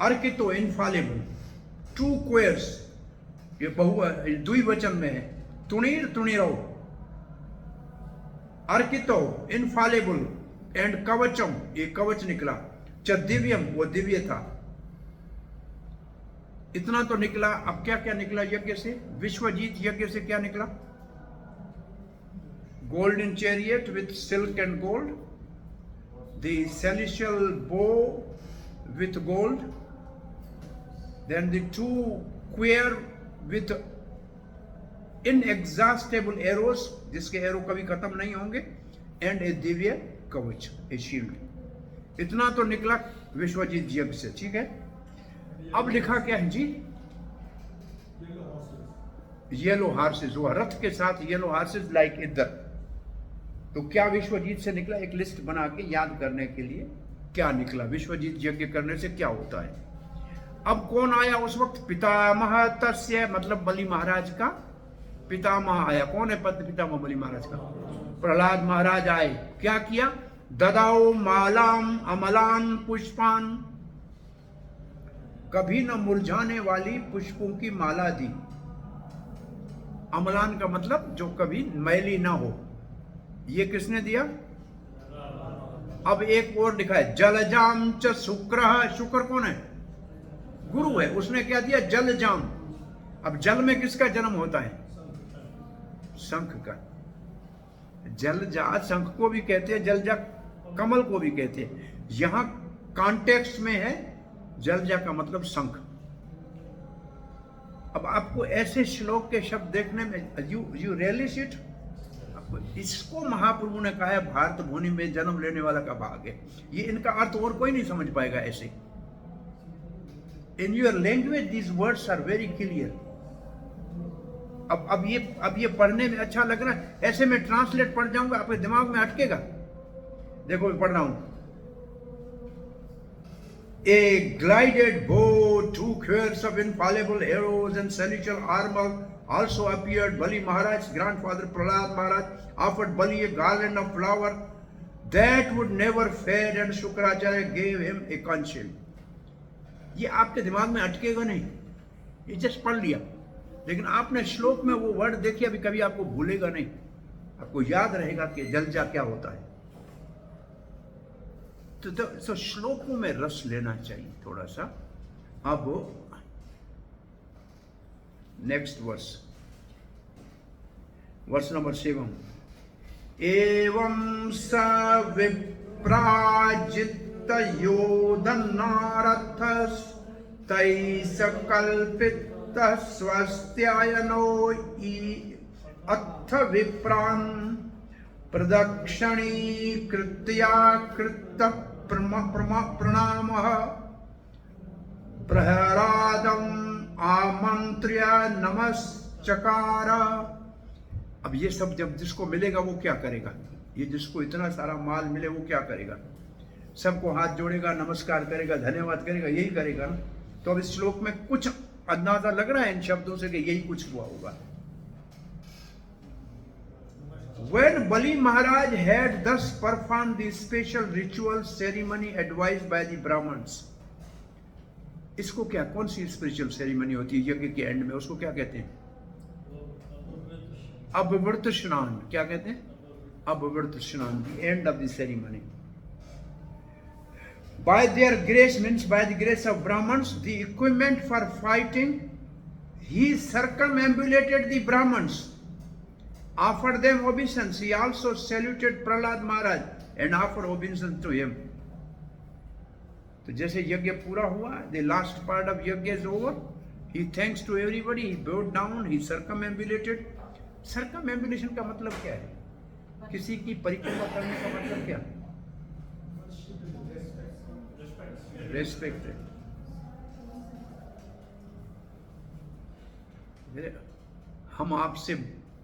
अर्कितो इनफॉलेबल. टू क्वेयर्स, ये द्विवचन में है. तुणीर तुणीरो. अर्कितो इनफॉलेबल एंड कवचम, ये कवच निकला. च दिव्यम, वो दिव्य था. इतना तो निकला. अब क्या क्या निकला यज्ञ से? विश्वजीत यज्ञ से क्या निकला? Golden chariot with silk and gold, the celestial bow with gold, then the two quiver with inexhaustible arrows, जिसके एरो कभी खत्म नहीं होंगे, एंड ए दिव्य कवच, ए शील्ड. इतना तो निकला विश्वजीत यज्ञ से. ठीक है. अब लिखा क्या है जी? Yellow horses. वो रथ के साथ येलो हार्सेस लाइक इधर. तो क्या विश्वजीत से निकला? एक लिस्ट बना के याद करने के लिए क्या निकला विश्वजीत यज्ञ करने से क्या होता है. अब कौन आया उस वक्त? पितामह तस्य, मतलब बलि महाराज का पितामह आया. कौन है पद पितामह बलि महाराज का? प्रहलाद महाराज आए. क्या किया? ददाओ मालाम अमलान पुष्पान, कभी न मुरझाने वाली पुष्पों की माला दी. अमलान का मतलब जो कभी मैली ना हो. ये किसने दिया? अब एक और लिखा है जलजाम च शुक्र. शुक्र कौन है? गुरु है. उसने क्या दिया? जलजाम. अब जल में किसका जन्म होता है? शंख का. जलजा शंख को भी कहते हैं, जलजा कमल को भी कहते हैं. यहां कॉन्टेक्स्ट में है जलजा का मतलब शंख. अब आपको ऐसे श्लोक के शब्द देखने में यू रियली सीट. इसको महाप्रभु ने कहा है भारत भूमि में जन्म लेने वाला का भाग है. ये इनका अर्थ और कोई नहीं समझ पाएगा ऐसे. In your language these words are very clear. अब ये पढ़ने में अच्छा लग रहा है. ऐसे में ट्रांसलेट पढ़ जाऊंगा, आपके दिमाग में अटकेगा. देखो मैं पढ़ रहा हूं. A glided bow, 2 quires of infallible arrows and celestial armor also appeared. Bali Maharaj's grandfather Prahlad Maharaj offered Bali a garland of flower that would never fade, and Shukracharya gave him a conch shell. ये आपके दिमाग में अटकेगा नहीं, ये just पढ़ लिया. लेकिन आपने श्लोक में वो वर्ड देखिए, अभी कभी आपको भूलेगा नहीं, आपको याद रहेगा कि जलजा क्या होता है. तो श्लोकों में रस लेना चाहिए थोड़ा सा. अब नेक्स्ट वर्स नंबर 7. एवं स विप्राजित योधनारथस तैस कल्पित स्वस्त्यायनो अथ विप्रान् प्रदक्षिणी कृत्या कृत प्रणाम प्रहरादम आमंत्र्य नमस्कार। अब ये सब जब जिसको मिलेगा वो क्या करेगा? ये जिसको इतना सारा माल मिले वो क्या करेगा? सबको हाथ जोड़ेगा, नमस्कार करेगा, धन्यवाद करेगा, यही करेगा ना। तो अब इस श्लोक में कुछ अंदाजा लग रहा है इन शब्दों से कि यही कुछ हुआ होगा। When Bali Maharaj had thus performed the special ritual ceremony advised by the Brahmins, इसको क्या, कौन सी स्पिरिचुअल सेरेमनी होती है यज्ञ के एंड में? उसको क्या कहते हैं? अभवृत स्नान। क्या कहते हैं? अभवृत स्नान, the end of the ceremony. By their grace, means by the grace of Brahmins, the equipment for fighting, he circumambulated the Brahmins, offered them obeisance. He also saluted Prahlad Maharaj and offered obeisance to him. तो जैसे यज्ञ पूरा हुआ, the last part of yajna is over, he thanks to everybody, he bowed down, he circumambulated. Circumambulation का मतलब क्या है? किसी की परिक्रमा करने का मतलब क्या? रेस्पेक्ट है।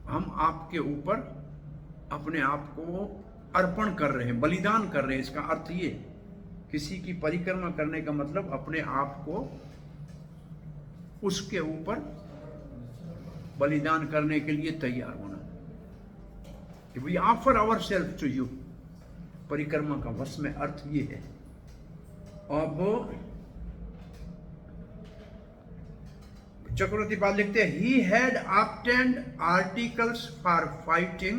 हम आपके ऊपर अपने आप को अर्पण कर रहे हैं, बलिदान कर रहे हैं। इसका अर्थ ये, किसी की परिक्रमा करने का मतलब अपने आप को उसके ऊपर बलिदान करने के लिए तैयार होना। We offer our self to you. परिक्रमा का वश में अर्थ ये है। अब चक्रवर्ती पाल लिखते हैं, he had obtained articles for fighting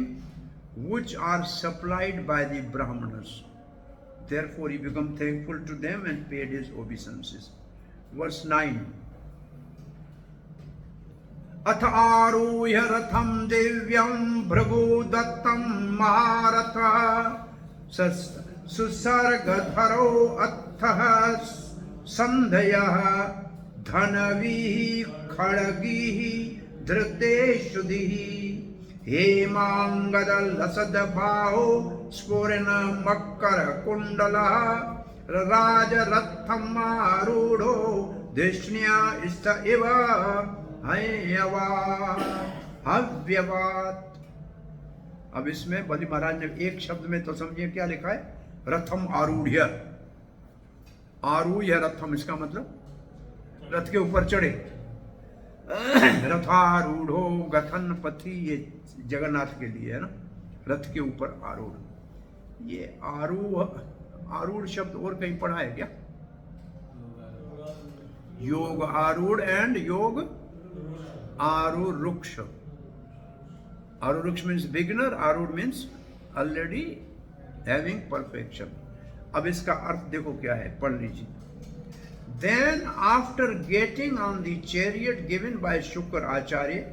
which are supplied by the Brahmanas. Therefore he became thankful to them and paid his obeisances. Verse 9. अथ आरूह्य रथम दिव्यम भृगु दत्तम महारथ सुसर्गधरो अत्थः संधयः धनवीः खड्गीः धृतेषुधिः हेमाङ्गदलसद्बाहो स्फुरन्मकरकुण्डलः राजरथम् आरूढो धिष्ण्या स्त इव हव्यवात्। अब इसमें बलि महाराज ने एक शब्द में तो समझिए क्या लिखा है? रथम आरूढ़। आरूढ़ रथम, इसका मतलब रथ के ऊपर चढ़े। रथारूढ़ो गथन पथि, ये जगन्नाथ के लिए है ना, रथ के ऊपर आरूढ़। ये आरूढ़ शब्द और कहीं पढ़ा है क्या? योग आरूढ़ एंड योग आरूरुक्ष। आरूरुक्ष मीन्स बिगिनर, आरूढ़ मीन्स ऑलरेडी हैविंग परफेक्शन। अब इसका अर्थ देखो क्या है, पढ़ लीजिए। Then after getting on the chariot given by Shukra Acharya,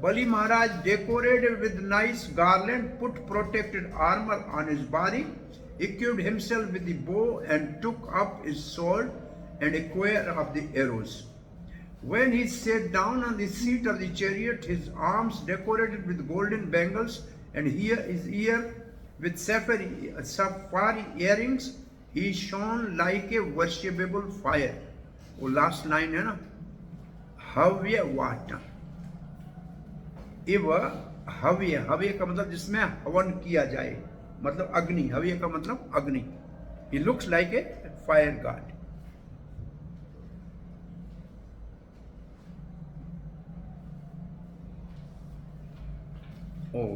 Bali Maharaj decorated with nice garland, put protected armor on his body, equipped himself with the bow and took up his sword and a quiver of the arrows. When he sat down on the seat of the chariot, his arms decorated with golden bangles and his ear with sapphire earrings, he shone like a worshipable fire. वो last line है ना, हव्य वाट। इव हव्य, हव्य का मतलब जिसमें हवन किया जाए, मतलब अग्नि। हव्य का मतलब अग्नि। He looks like a fire God.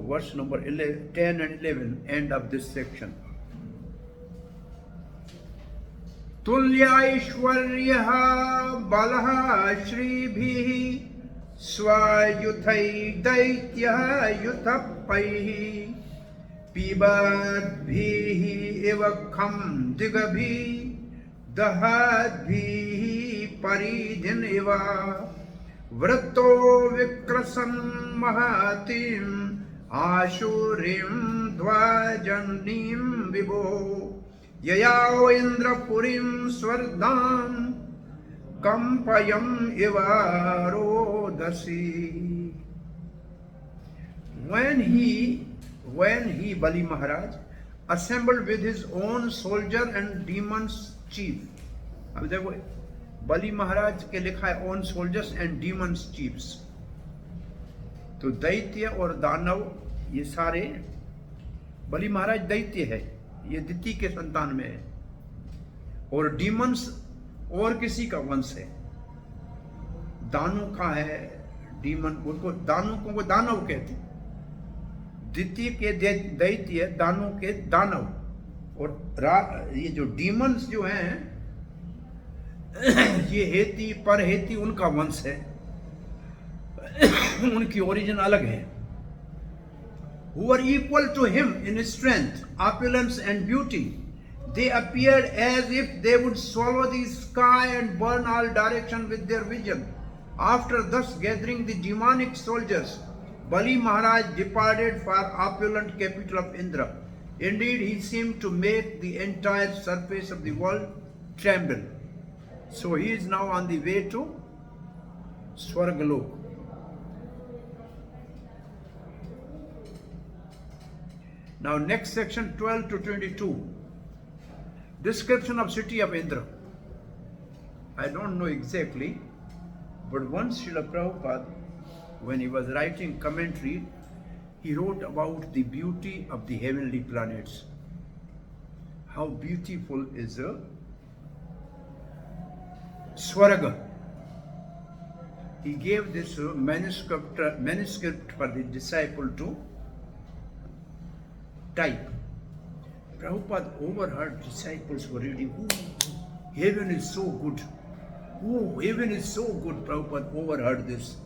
verse number 10 and 11, end of this section. तुल्यैश्वर्यः बलः श्रीभिः स्वयुथै दैत्यः युथप्पैः पिबद्भिः इव खं दिग्भिः दहद्भिः परिधिन इव वृत्तो विक्रसन् महतीम् आशुरीं ध्वजनीं विभो ययाओ इंद्रपुरीं स्वर्धां कंपयम् इव रोदसी। When he, Bali Maharaj, assembled with his own soldier and demons chief, अब देखो बलि महाराज के लिखा है on soldiers and demons chiefs, तो दैत्य और दानव ये सारे, बलि महाराज दैत्य है, ये दिति के संतान में है, और डीमंस और किसी का वंश है, दानव का है डीमन, उसको दानव को दानव कहते, दिति के दैत्य, दानव के दानव, और ये जो डीमंस जो हैं ये हेती पर हेती उनका वंश है, उनकी ओरिजिन अलग है। Who were equal to him in strength, opulence and beauty. They appeared as if they would swallow the sky and burn all direction with their vision. After thus gathering the demonic soldiers, Bali Maharaj departed for opulent capital of Indra. Indeed, he seemed to make the entire surface of the world tremble. So he is now on the way to Swargalok. Now next section 12 to 22. Description of city of Indra. I don't know exactly, but once Srila Prabhupada, when he was writing commentary, he wrote about the beauty of the heavenly planets. How beautiful is Swarga. He gave this manuscript for the disciple to type. Prabhupada overheard disciples were reading, "Oh, heaven is so good. Oh, heaven is so good." Prabhupada overheard this.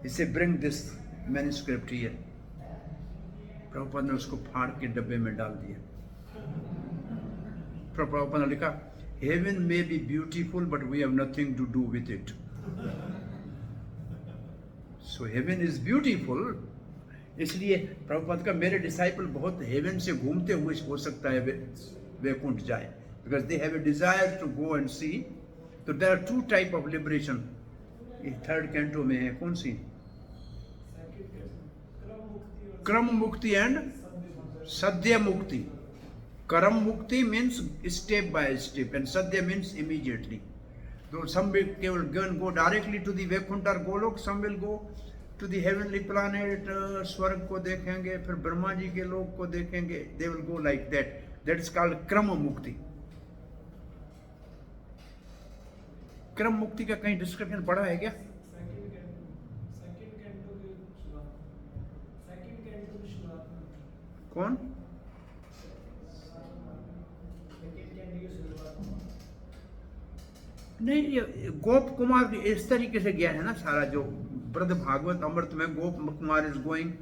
He said, "Bring this manuscript here." Prabhupada ने उसको फाड़ के डब्बे में डाल दिया। प्रभुपाद ने लिखा, "Heaven may be beautiful, but we have nothing to do with it." So heaven is beautiful. इसलिए प्रभुपाद का मेरे डिसाइपल बहुत हेवन से घूमते हुए हो सकता है वैकुंठ जाए, because they have a desire to go and see. तो there are two type of liberation. ये थर्ड कैंटो में है, कौन सी? क्रम मुक्ति एंड सद्य मुक्ति. Karam mukti means step by step, and sadhya means immediately. So some will go directly to the Vaikuntha or Golok, some will go to the heavenly planet, Swarg ko dekhenge, फिर ब्रह्मा जी के लोक को देखेंगे. They will go like that. That is called Krama Mukti. क्रम मुक्ति का कहीं description पढ़ा है क्या? कौन? नहीं, ये गोप कुमार इस तरीके से गया है ना सारा, जो ब्रद भागवत अमृत में Gop Kumar is going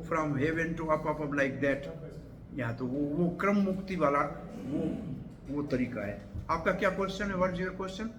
from heaven to up up like that. या तो वो क्रम मुक्ति वाला वो तरीका है. आपका क्या क्वेश्चन है? What is your question?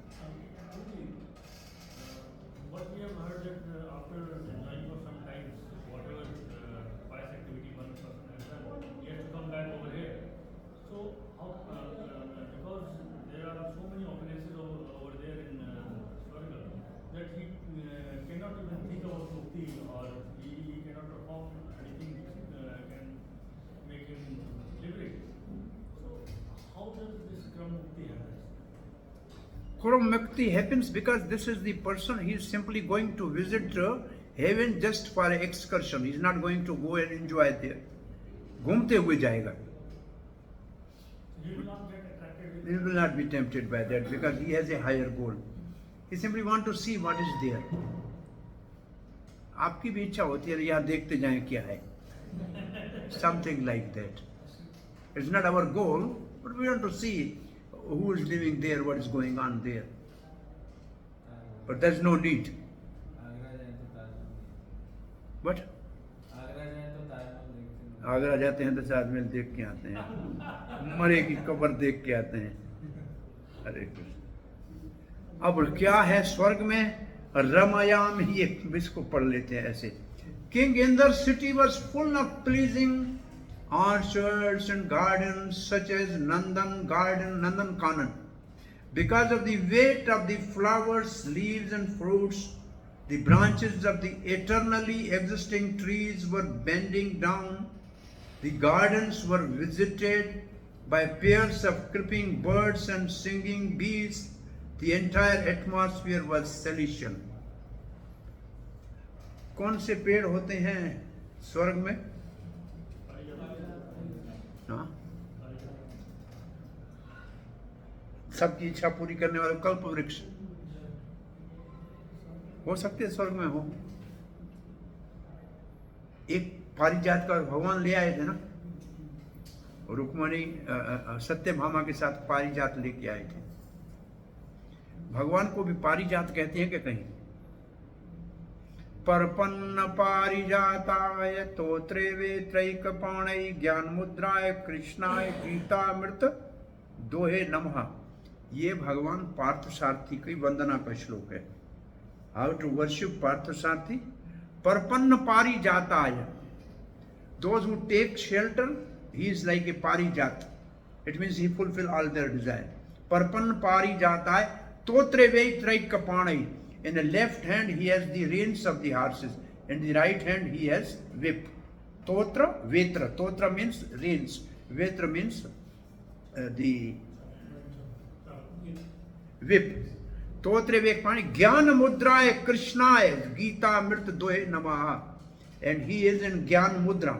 Kram Mukti happens because this is the person, he is simply going to visit heaven just for an excursion. He is not going to go and enjoy there. घूमते हुए जाएगा. He will not be tempted by that because he has a higher goal. He simply want to see what is there. आपकी भी इच्छा होती है यहाँ देखते जाएं क्या है. Something like that. It's not our goal, but we want to see who is living there, what is going on there. But there's no need. What? Agra जाते हैं तो ताजमहल देख के आते हैं, मरे की कब्र देख के आते हैं. हरे कृष्ण. अब क्या है स्वर्ग में? रमायाम ही एक इसको पढ़ लेते हैं ऐसे. King Indra's city was full of pleasing orchards and gardens such as Nandan Kanan. Because of the weight of the flowers, leaves and fruits, the branches of the eternally existing trees were bending down. The gardens were visited by pairs of creeping birds and singing bees. The entire atmosphere was celestial. कौन से पेड़ होते हैं स्वर्ग में? हाँ, सबकी इच्छा पूरी करने वाले कल्प वृक्ष हो सकते हैं स्वर्ग में हो। एक पारिजात का भगवान ले आए थे ना, रुक्मणी सत्यभामा के साथ पारिजात लेके आए थे। भगवान को भी पारिजात कहते हैं कि कहीं? परपन्न पारिजाताय तोत्रे वेत्रैक पाणै ज्ञान मुद्राय कृष्णाय गीतामृत दोहे नमः। ये भगवान पार्थसारथी की वंदना का श्लोक है। How to worship Parthasarathi? परपन्न पारिजाताय, those who take shelter, he is like a parijat. It means he fulfill all their desire. Parpanna parijatay totre vaitraika panai. In the left hand he has the reins of the horses, in the right hand he has whip. Totra vetra. Totra means reins. Vetra means the whip. Totre vek pani Jnana mudraya Krishnaya Gita Amrit Dohe Namaha. And he is in Jnana Mudra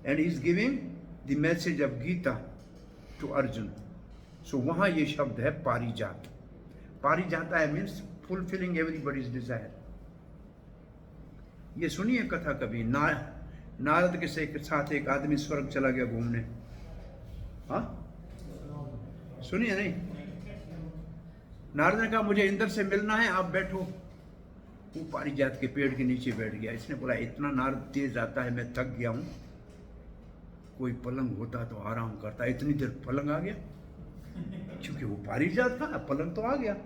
and he is giving the message of Gita to Arjuna. So वहाँ ये शब्द है पारिजात. पारिजाता means fulfilling everybody's desire. ये सुनिए कथा कभी नारद के साथ एक आदमी स्वर्ग चला गया घूमने. हाँ, सुनिए नहीं? नारद ने कहा मुझे इंद्र से मिलना है, आप बैठो. वो पारिजात के पेड़ के नीचे बैठ गया. इसने बोला इतना नारद तेज आता है, मैं थक गया हूं, कोई पलंग होता तो आराम करता. इतनी देर पलंग आ गया, क्योंकि वो पारिजात था, पलंग तो आ गया.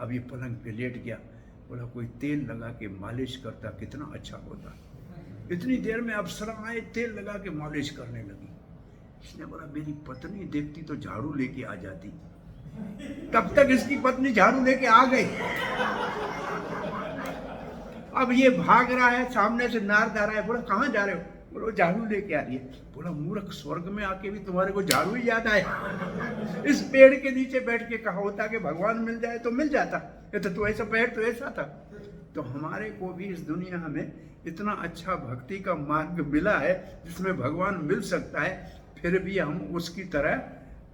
अब ये पलंग पे लेट गया. बोला कोई तेल लगा के मालिश करता कितना अच्छा होता. इतनी देर में अप्सरा आए, तेल लगा के मालिश करने लगी. इसने बोला मेरी पत्नी देखती तो झाड़ू लेके आ जाती. तब तक इसकी पत्नी झाड़ू लेके आ गई. अब ये भाग रहा है, सामने से नारद आ रहा है. बोला कहाँ जा रहे हो? बोलो झाड़ू लेके आ रही है. बोला मूर्ख, स्वर्ग में आके भी तुम्हारे को झाड़ू ही याद आया. इस पेड़ के नीचे बैठ के कहा होता कि भगवान मिल जाए तो मिल जाता. ये तो ऐसा पेड़ तो ऐसा था. तो हमारे को भी इस दुनिया में इतना अच्छा भक्ति का मार्ग मिला है जिसमें भगवान मिल सकता है. फिर भी हम उसकी तरह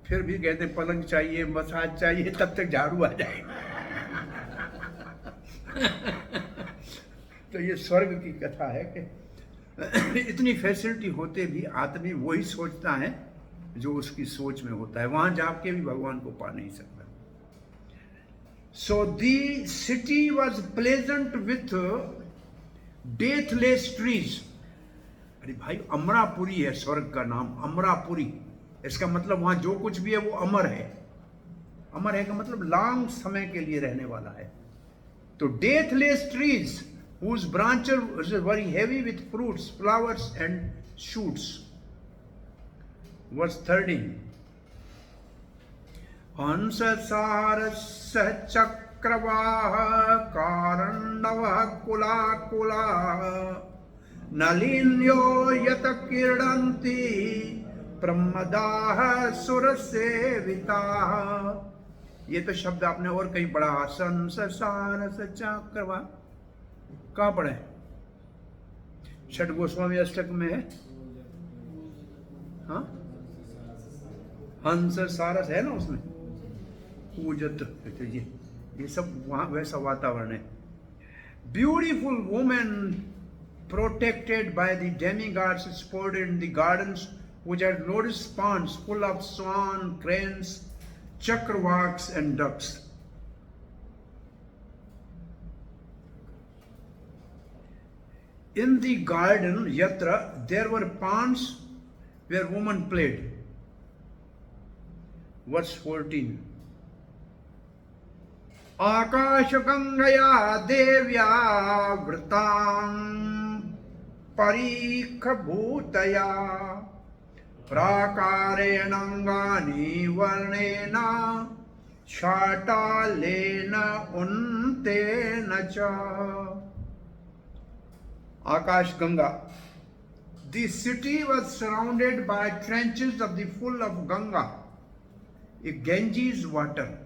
फिर भी कहते पलंग चाहिए, मसाज चाहिए, तब तक झाड़ू आ जाए. तो ये स्वर्ग की कथा है कि इतनी फैसिलिटी होते भी आदमी वही सोचता है जो उसकी सोच में होता है. वहां जाके भी भगवान को पा नहीं सकता. So the city was pleasant with deathless trees. अरे भाई, अमरापुरी है स्वर्ग का नाम, अमरापुरी. इसका मतलब वहां जो कुछ भी है वो अमर है. अमर है का मतलब लॉन्ग समय के लिए रहने वाला है. तो deathless trees whose branches were very heavy with fruits, flowers and shoots. Verse 13. Hansa sarasya chakravaha karandavah kula kula nalinyo yata kirdanti pramadaha surasevitaha. ये तो शब्द आपने और कहीं पढ़ा. संसारस्य चक्रवाह कहाँ पढ़े? छठ गोस्वामी अष्टक में है. हाँ, हंस सारस है ना उसमें. पूजत, ये सब वहां वैसा वातावरण है. Beautiful women protected by the demigods sported in the gardens which had lotus ponds full of swan, cranes, chakravaks and ducks. In the garden, yatra, there were ponds where women played. Verse 14. Akashagangaya devya vritam parikha bhutaya prakarenangani varnena shatalena untena cha. Akash Ganga. The city was surrounded by trenches of the full of Ganga, a Ganges water.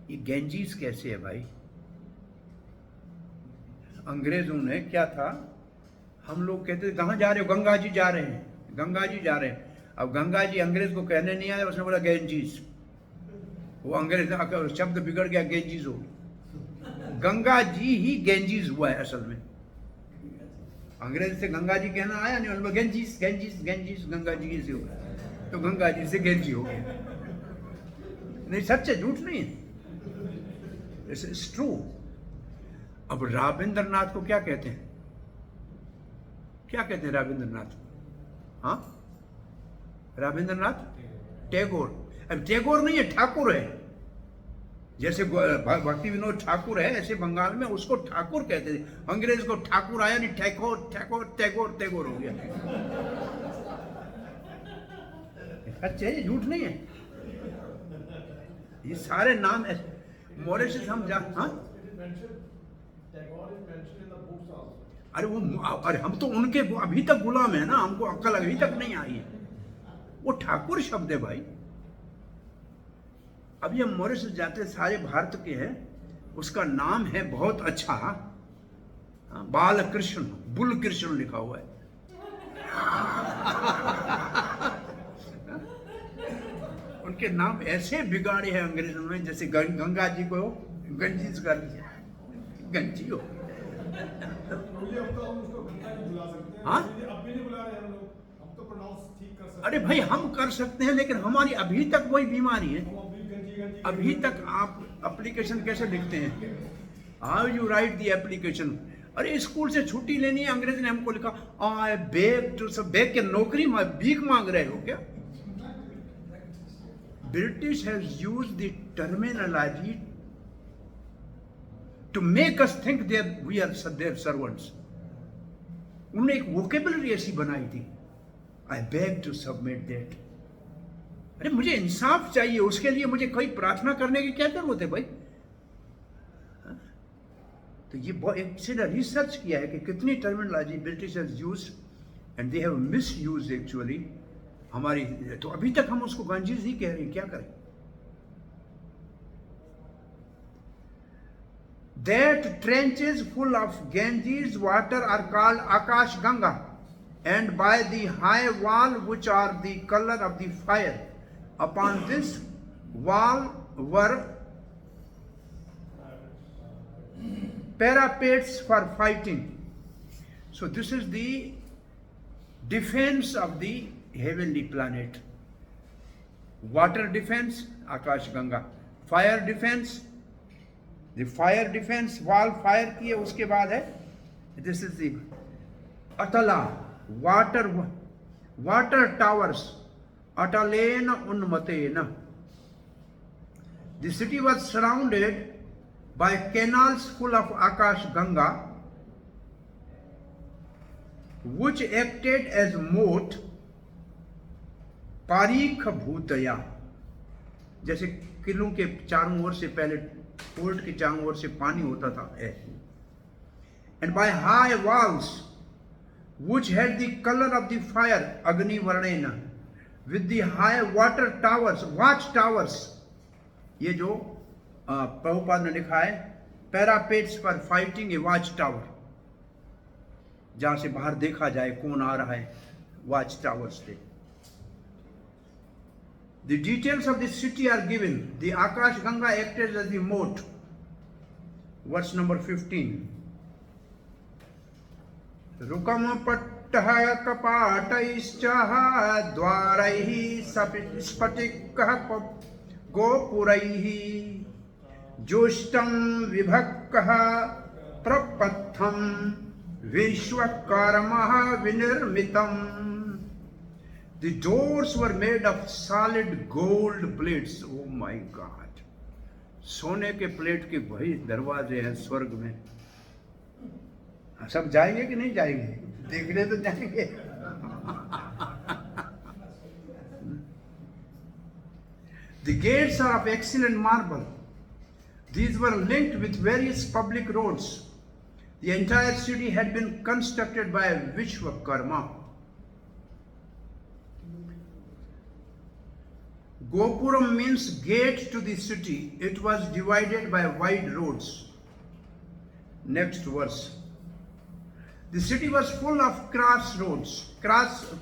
ये Ganges कैसे है भाई? अंग्रेजों ने क्या था, हम लोग कहते थे कहाँ जा रहे हो? गंगा जी जा रहे हैं, गंगा जी जा रहे हैं। अब गंगा जी अंग्रेज को कहने नहीं आया, उसने बोला गैंजीज। वो अंग्रेज का शब्द बिगड़ गया, गैंजीज हो गया। गंगा जी ही गैंजीज हुआ है असल में। अंग्रेज से गंगा जी कहना आया नहीं, उन्होंने Ganges Ganges Ganges, Ganga ji से हो गया, तो गंगा जी से गैंजी हो गया। नहीं, सच है, झूठ नहीं है, इट्स ट्रू। अब रविंद्रनाथ को क्या कहते हैं? क्या कहते हैं रविंद्रनाथ? हाँ, रविंद्रनाथ टैगोर। अब टैगोर नहीं है, ठाकुर है। जैसे भक्ति विनोद ठाकुर है, ऐसे बंगाल में उसको ठाकुर कहते थे। अंग्रेज को ठाकुर आया नहीं, ठैकोर ठैकोर टैगोर टैगोर हो गया। अच्छा, ये झूठ नहीं है, ये सारे नाम मॉरिशस हम जा। हाँ, अरे वो, अरे हम तो उनके अभी तक गुलाम है ना, हमको अक्ल अभी तक नहीं आई है। वो ठाकुर शब्द है भाई। अभी हम मॉरिशस जाते, सारे भारत के हैं, उसका नाम है बहुत अच्छा, बाल कृष्ण, बुल कृष्ण लिखा हुआ है। उनके नाम ऐसे बिगाड़े हैं अंग्रेजों ने, जैसे गंगा जी को गंजीज कर दिया, गंजी हो। हाँ, अरे भाई हम कर सकते हैं, लेकिन हमारी अभी तक वही बीमारी है। अभी तक आप एप्लीकेशन कैसे लिखते हैं? How you write the application? अरे स्कूल से छुट्टी लेनी है, अंग्रेज ने हमको लिखा आई बेग टू, सब बेग के नौकरी भीख मांग रहे हो क्या? British has used the terminology to make us think that we are their servants. उन्होंने एक वोकेबलरी ऐसी बनाई थी, I beg to submit that. अरे मुझे इंसाफ चाहिए, उसके लिए मुझे कोई प्रार्थना करने की क्या जरूरत है भाई? तो ये बहुत एक रिसर्च किया है कि कितनी terminology British has used and they have misused actually हमारी। तो अभी तक हम उसको गंजीज ही कह रहे हैं, क्या करें? That trenches full of Ganges water are called Akash Ganga, and by the high wall which are the color of the fire. Upon this wall were parapets for fighting. So this is the defense of the heavenly planet. Water defense, Akash Ganga. Fire defense, the fire defense wall, fire की है, उसके बाद है, this is the Atala, water towers, Atalena Unmatena. The city was surrounded by canals full of Akash Ganga, which acted as moat, Parikh Bhutaya. जैसे किलों के चारों ओर से, पहले फोर्ट के चारों ओर से पानी होता था ऐसे। And by high walls which had the color of the fire, Agni Varnena, with the high water towers, watch towers, ये जो प्रभुपाद ने लिखा है, पैरापेट्स पर फाइटिंग ए वॉच टावर, जहां से बाहर देखा जाए कौन आ रहा है, वॉच टावर्स थे। The details of the city are given. The Akash Ganga acted as the moat. Verse number 15. Rukam pattah kapataischaha dwaraihi spatikah gopuraihi joshtam vibhakkah prapatham vishwakarmah vinirmitam. The doors were made of solid gold plates. Oh my God! सोने के plate के भाई दरवाजे हैं स्वर्ग में। सब जाएंगे कि नहीं जाएंगे? देखने तो जाएंगे। The gates are of excellent marble. These were linked with various public roads. The entire city had been constructed by Vishwakarma. Gopuram means gate to the city. It was divided by wide roads. Next verse. The city was full of crossroads,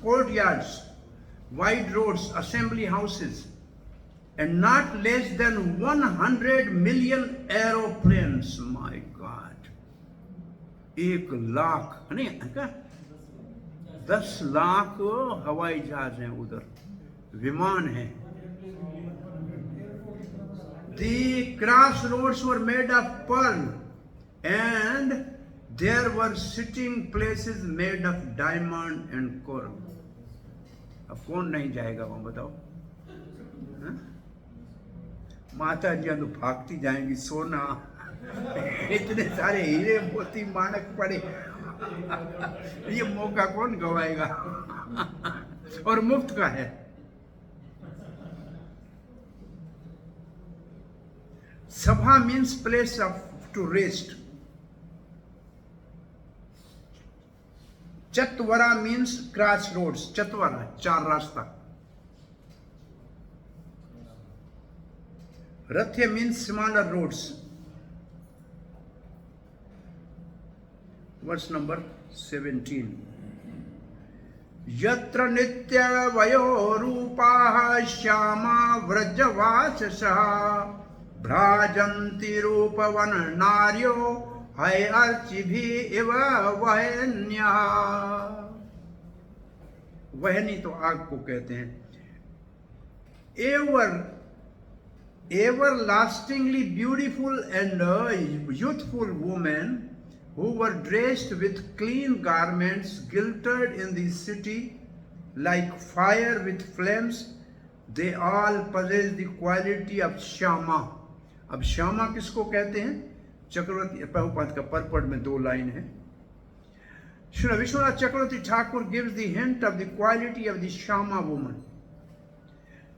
courtyards, wide roads, assembly houses, and not less than 100 million aeroplanes. My God. 1 lakh नहीं क्या 10 लाख हवाई जहाज हैं उधर, विमान हैं. The crossroads were made of pearl, and there were sitting places made of diamond and coral. अब कौन नहीं जाएगा वहां बताओ? हाँ? माता जी तो भागती जाएंगी, सोना इतने सारे हीरे मोती माणक पड़े, ये मौका कौन गवाएगा? और मुफ्त का है. Sabha means place to rest. Chatvara means crossroads. Chatvara, चार रास्ता. Rathya means smaller roads. Verse number 17. Yatra nitya vayo rupaha shyama vrajavachasah भ्राजन्ति रूपवन नार्यो है अर्चिभि इव वहन्या. वहनी तो आग को कहते हैं. Everlastingly beautiful and youthful women who were dressed with clean garments glittered in the city like fire with flames. They all possess the quality of Shama. अब श्यामा किसको कहते हैं? चक्रवर्ती प्रभुपाद का परपट में 2 लाइन है. Sri Vishwanath Chakravarti Thakur gives the hint of the quality of the Shama woman.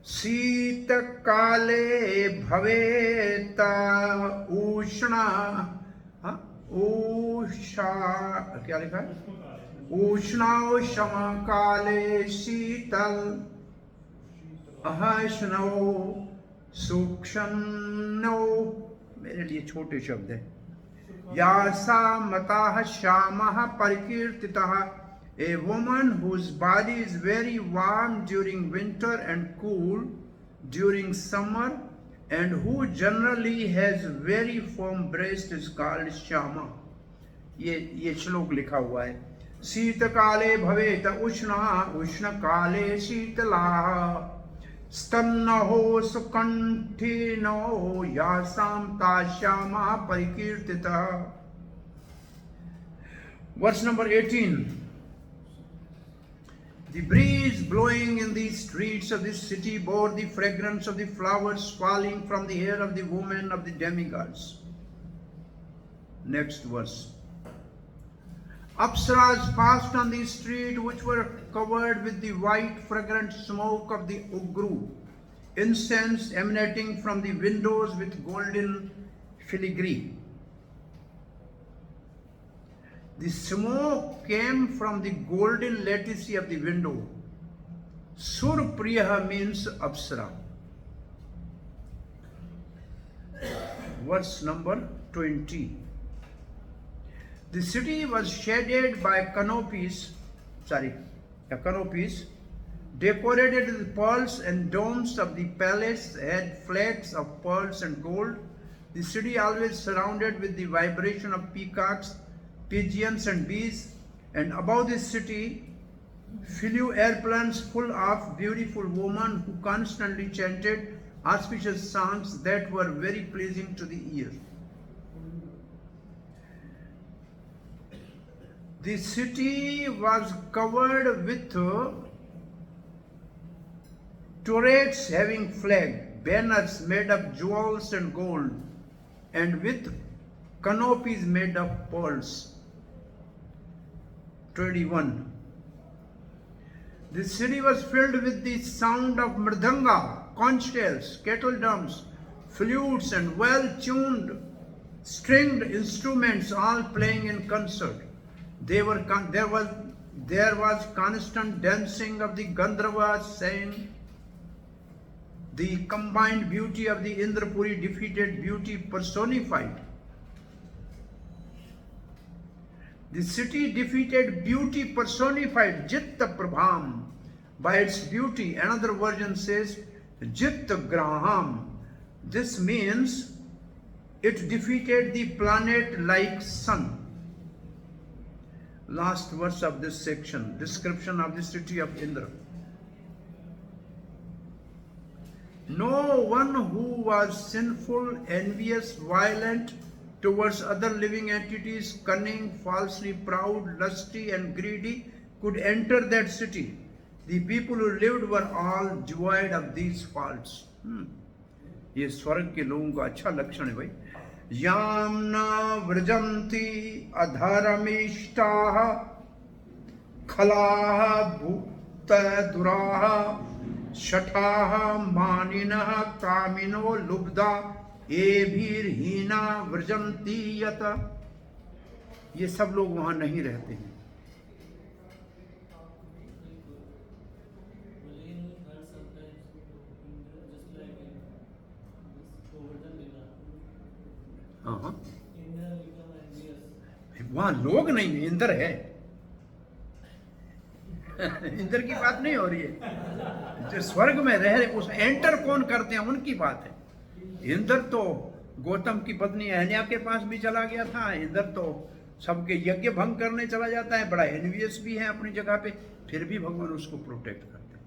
Sita kale bhaveta ushna usha क्या लिखा है? उष्णा शमा काले शीतल अहशनो सूक्ष्मनो. मेरे लिए छोटे शब्द है. यासा मताः श्यामः परिकीर्तितः. A woman whose body is very warm during winter and cool during summer, and who generally has very firm breast is called Shyama. ये श्लोक लिखा हुआ है. शीतकाले भवेत उष्णा उष्णकाले Sheetla स्तन्नो सुकंठिनो यासाम ताश्यामा परिकीर्तिता. Verse number 18. The breeze blowing in the streets of this city bore the fragrance of the flowers falling from the hair of the women of the demigods. Next verse. Apsaras passed on the street, which were covered with the white fragrant smoke of the ugru, incense emanating from the windows with golden filigree. The smoke came from the golden lattice of the window. Surpriya means Apsara. Verse number 20. The city was shaded by canopies, decorated with pearls, and domes of the palace had flags of pearls and gold. The city always surrounded with the vibration of peacocks, pigeons and bees, and above the city flew airplanes full of beautiful women who constantly chanted auspicious songs that were very pleasing to the ear. The city was covered with turrets having flag, banners made of jewels and gold, and with canopies made of pearls. 21. The city was filled with the sound of mridanga, conch shells, kettle drums, flutes, and well-tuned stringed instruments, all playing in concert. There was constant dancing of the Gandharvas, saying, the combined beauty of the Indrapuri defeated beauty personified. The city defeated beauty personified, Jitta Prabham, by its beauty. Another version says Jitta Graham. This means it defeated the planet like sun. Last verse of this section, description of the city of Indra. No one who was sinful, envious, violent towards other living entities, cunning, falsely proud, lusty and greedy could enter that city. The people who lived were all devoid of these faults. ये स्वर्ग के लोगों का अच्छा लक्षण है भाई. याम्ना व्रजन्ति अधर्मिष्टाः खलाः भूतदुराः शठाः मानिनः कामिनो लुब्धा एभिर्हीना व्रजन्ति यत. ये सब लोग वहां नहीं रहते हैं. हाँ, वहां लोग नहीं है, इंद्र है. इंद्र की बात नहीं हो रही है. जो स्वर्ग में रह रहे उस एंटर कौन करते हैं उनकी बात है. इंद्र तो गौतम की पत्नी अहल्या के पास भी चला गया था. इंद्र तो सबके यज्ञ भंग करने चला जाता है. बड़ा एनवियस भी है अपनी जगह पे, फिर भी भगवान उसको प्रोटेक्ट करते हैं.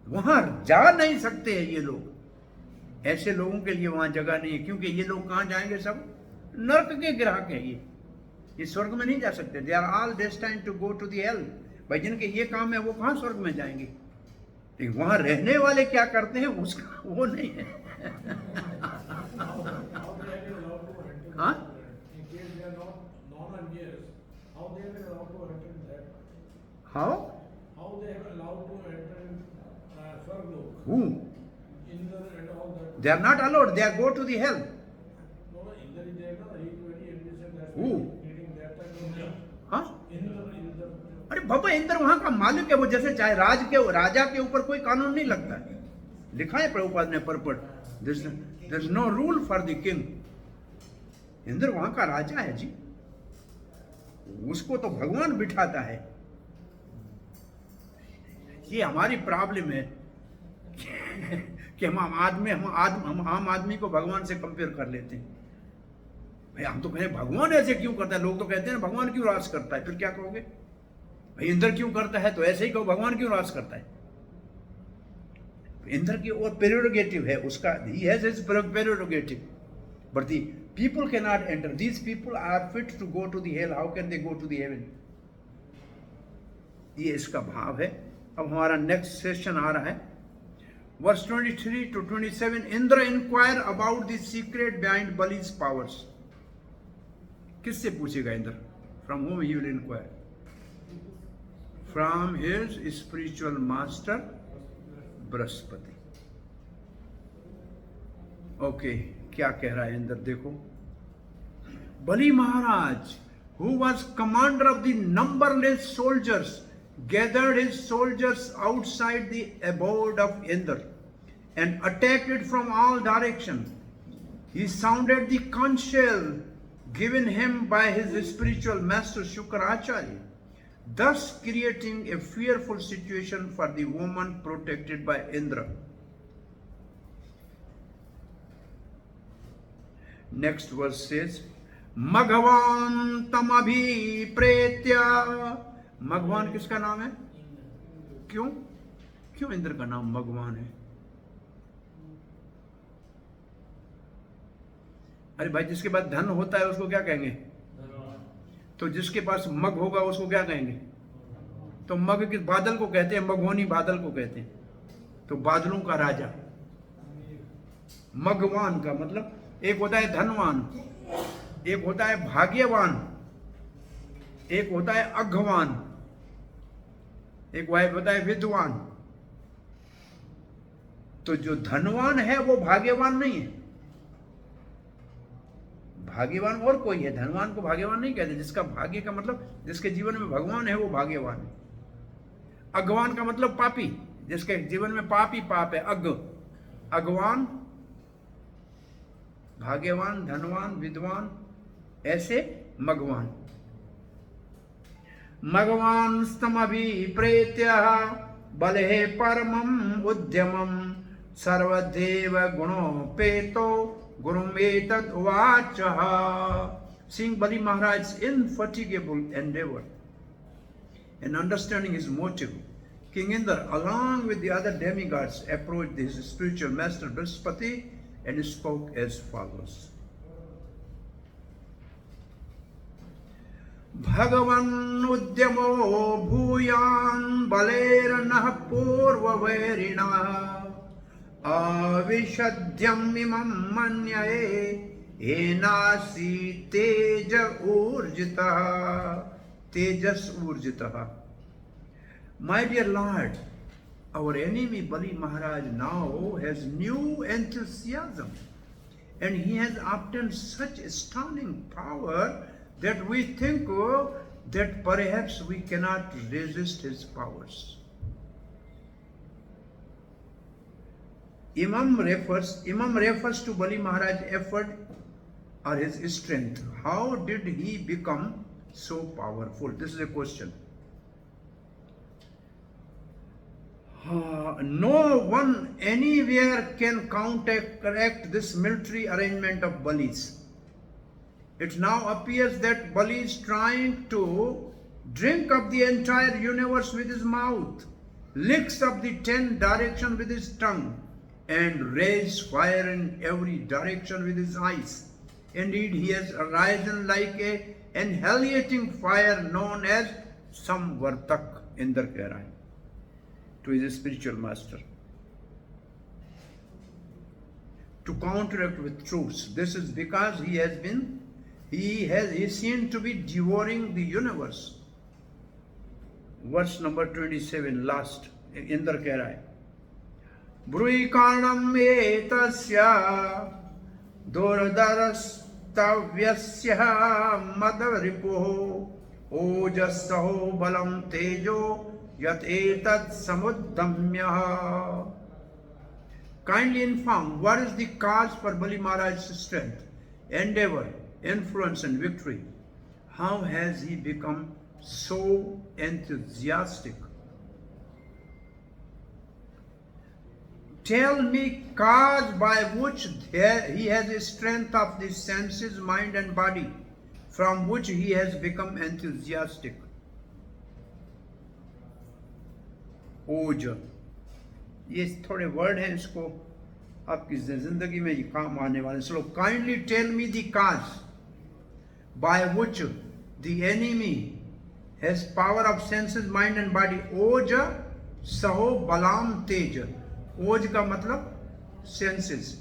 वहां जा नहीं सकते हैं ये लोग. ऐसे लोगों के लिए वहां जगह नहीं है, क्योंकि ये लोग कहां जाएंगे? सब नर्क के ग्राहक हैं. ये स्वर्ग में नहीं जा सकते. They are all destined to go to the hell. भाई जिनके ये काम है वो कहां स्वर्ग में जाएंगे? लेकिन वहां रहने वाले क्या करते हैं उसका वो नहीं है. हाँ, how who? They are not allowed. They are go to the hell. Who? हाँ? अरे बाबा, इंद्र वहां का मालिक है. वो जैसे चाहे राजा के ऊपर कोई कानून नहीं लगता है. लिखा है प्रभुपाद ने purport, there is no rule for the king. Indra वहां का राजा है जी. उसको तो भगवान बिठाता है. ये हमारी प्रॉब्लम है कि हम आम आदमी को भगवान से कंपेयर कर लेते हैं. भाई हम तो कहें भगवान ऐसे क्यों करता है. लोग तो कहते हैं ना भगवान क्यों राज करता है. फिर क्या कहोगे? भाई इंद्र क्यों करता है, तो ऐसे ही कहो भगवान क्यों राज करता है. इंद्र की और प्रेरोगेटिव है उसका. He has his prerogative, but the people can not enter. These people are fit to go to the hell. How can they go to the heaven? ये इसका भाव है. अब हमारा नेक्स्ट सेशन आ रहा है. Verse 23 to 27, Indra inquire about the secret behind Bali's powers. किससे पूछेगा Indra? From whom he will inquire? From his spiritual master Brihaspati. Okay, क्या कह रहा है इंद्र देखो. बलि महाराज, who was commander of the numberless soldiers, gathered his soldiers outside the abode of Indra and attacked it from all directions. He sounded the conch shell given him by his spiritual master Shukracharya, thus creating a fearful situation for the woman protected by Indra. Next verse says, Maghavan tamabhi pretya. भगवान किसका नाम है? क्यों इंद्र का नाम भगवान है? अरे भाई, जिसके पास धन होता है उसको क्या कहेंगे? तो जिसके पास मग होगा उसको क्या कहेंगे? तो मग किस बादल को कहते हैं? मघोनी बादल को कहते हैं. तो बादलों का राजा. मगवान का मतलब एक होता है धनवान, एक होता है भाग्यवान, एक होता है अघवान, एक होता है विद्वान. तो जो धनवान है वो भाग्यवान नहीं है. भाग्यवान और कोई है. धनवान को भाग्यवान नहीं कहते. जिसका भाग्य का मतलब जिसके जीवन में भगवान है वो भाग्यवान है. अघवान का मतलब पापी, जिसके जीवन में पाप ही पाप है, अगवान, भाग्यवान, धनवान, विद्वान, ऐसे मगवान। मगवान स्तमभिप्रेत्य बले परमं उद्यमं सर्वदेव गुणोपेतो गुरुमेतद उवाचः। Seeing Bali Maharaj's infatigable endeavor and understanding his motive, King Indra, along with the other demigods, approached his spiritual master Brihaspati and spoke as follows. Bhagavan udyamo bhuyan balerana purvavairina avishadhyam imam manyaye enasi tejas urjitah. My dear Lord, our enemy Bali Maharaj now has new enthusiasm and he has obtained such astounding power that we think that perhaps we cannot resist his powers. Imam refers to Bali Maharaj's effort or his strength. How did he become so powerful? This is a question. No one anywhere can counteract this military arrangement of Balis. It now appears that Bali is trying to drink up the entire universe with his mouth, licks up the 10 directions with his tongue, and raise fire in every direction with his eyes. Indeed, he has arisen like an annihilating fire known as Samvartak, Indra keh raha hai to his spiritual master, to counteract with truths. This is because he is seen to be devouring the universe. Verse number 27, last. Indra keh raha hai, Brui karnam etasya durdarastavyasya madaripuho ojasaho balam tejo yat etat samuddhamya. Kindly inform what is the cause for Bali Maharaj's strength, endeavor, influence and victory. How has he become so enthusiastic? Tell me cause by which he has a strength of the senses, mind and body, from which he has become enthusiastic. ओज, ये थोड़े word हैं, इसको आपकी जिंदगी में ये काम आने वाले. So kindly tell me the cause by which the enemy has power of senses, mind and body. ओज सहो बलाम तेज. ओज का मतलब senses,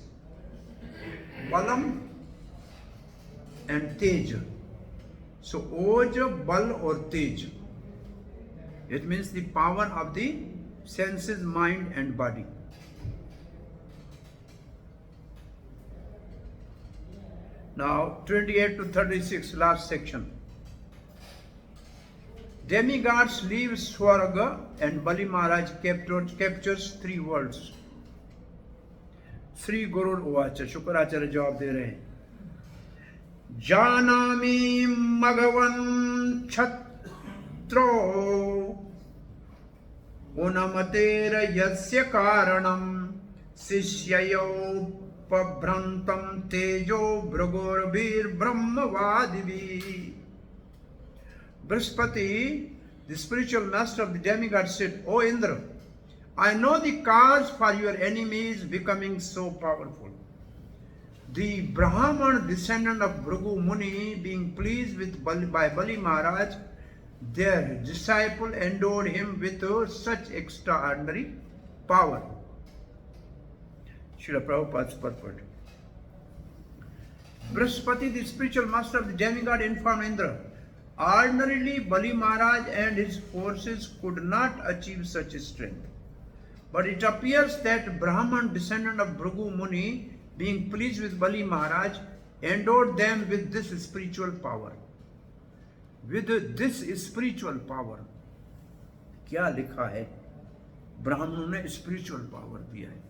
बलम and तेज. So ओज, बल और तेज, it means the power of the senses, mind and body. Now 28 to 36, last section. Demigods leave Swarga and Bali Maharaj captures 3 worlds. Sri Guru Uvacha, Shukracharya जवाब दे रहे हैं. Janami Magavan Chatro Unamater Yasya Karanam Sishyayo Pabhrantam Tejo Bragorvir Brahmavadivi. Brihaspati, the spiritual master of the demigod, said, O Indra, I know the cause for your enemies becoming so powerful. The Brahman descendant of Bhrigu Muni, being pleased with by Bali Maharaj, their disciple endowed him with such extraordinary power. Srila Prabhupada's purport. Brihaspati, the spiritual master of the demigod, informed Indra, ordinarily Bali Maharaj and his forces could not achieve such strength. But it appears that Brahman descendant of Bhrigu Muni, being pleased with Bali Maharaj, endowed them with this spiritual power. With this spiritual power, क्या लिखा है? ब्राह्मणों ने spiritual power दिया है।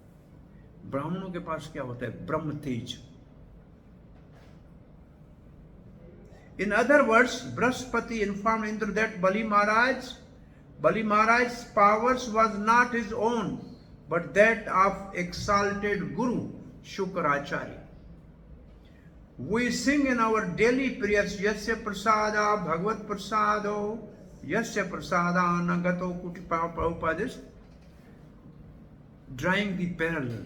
ब्राह्मणों के पास क्या होता है? ब्रह्म तेज। In other words, Brihaspati informed Indra that Bali Maharaj's powers was not his own, but that of exalted Guru Shukracharya. We sing in our daily prayers, Yasya Prasada Bhagavad Prasado, Yasya Prasada Anagato Kutipa. Prabhupada is drawing the parallel.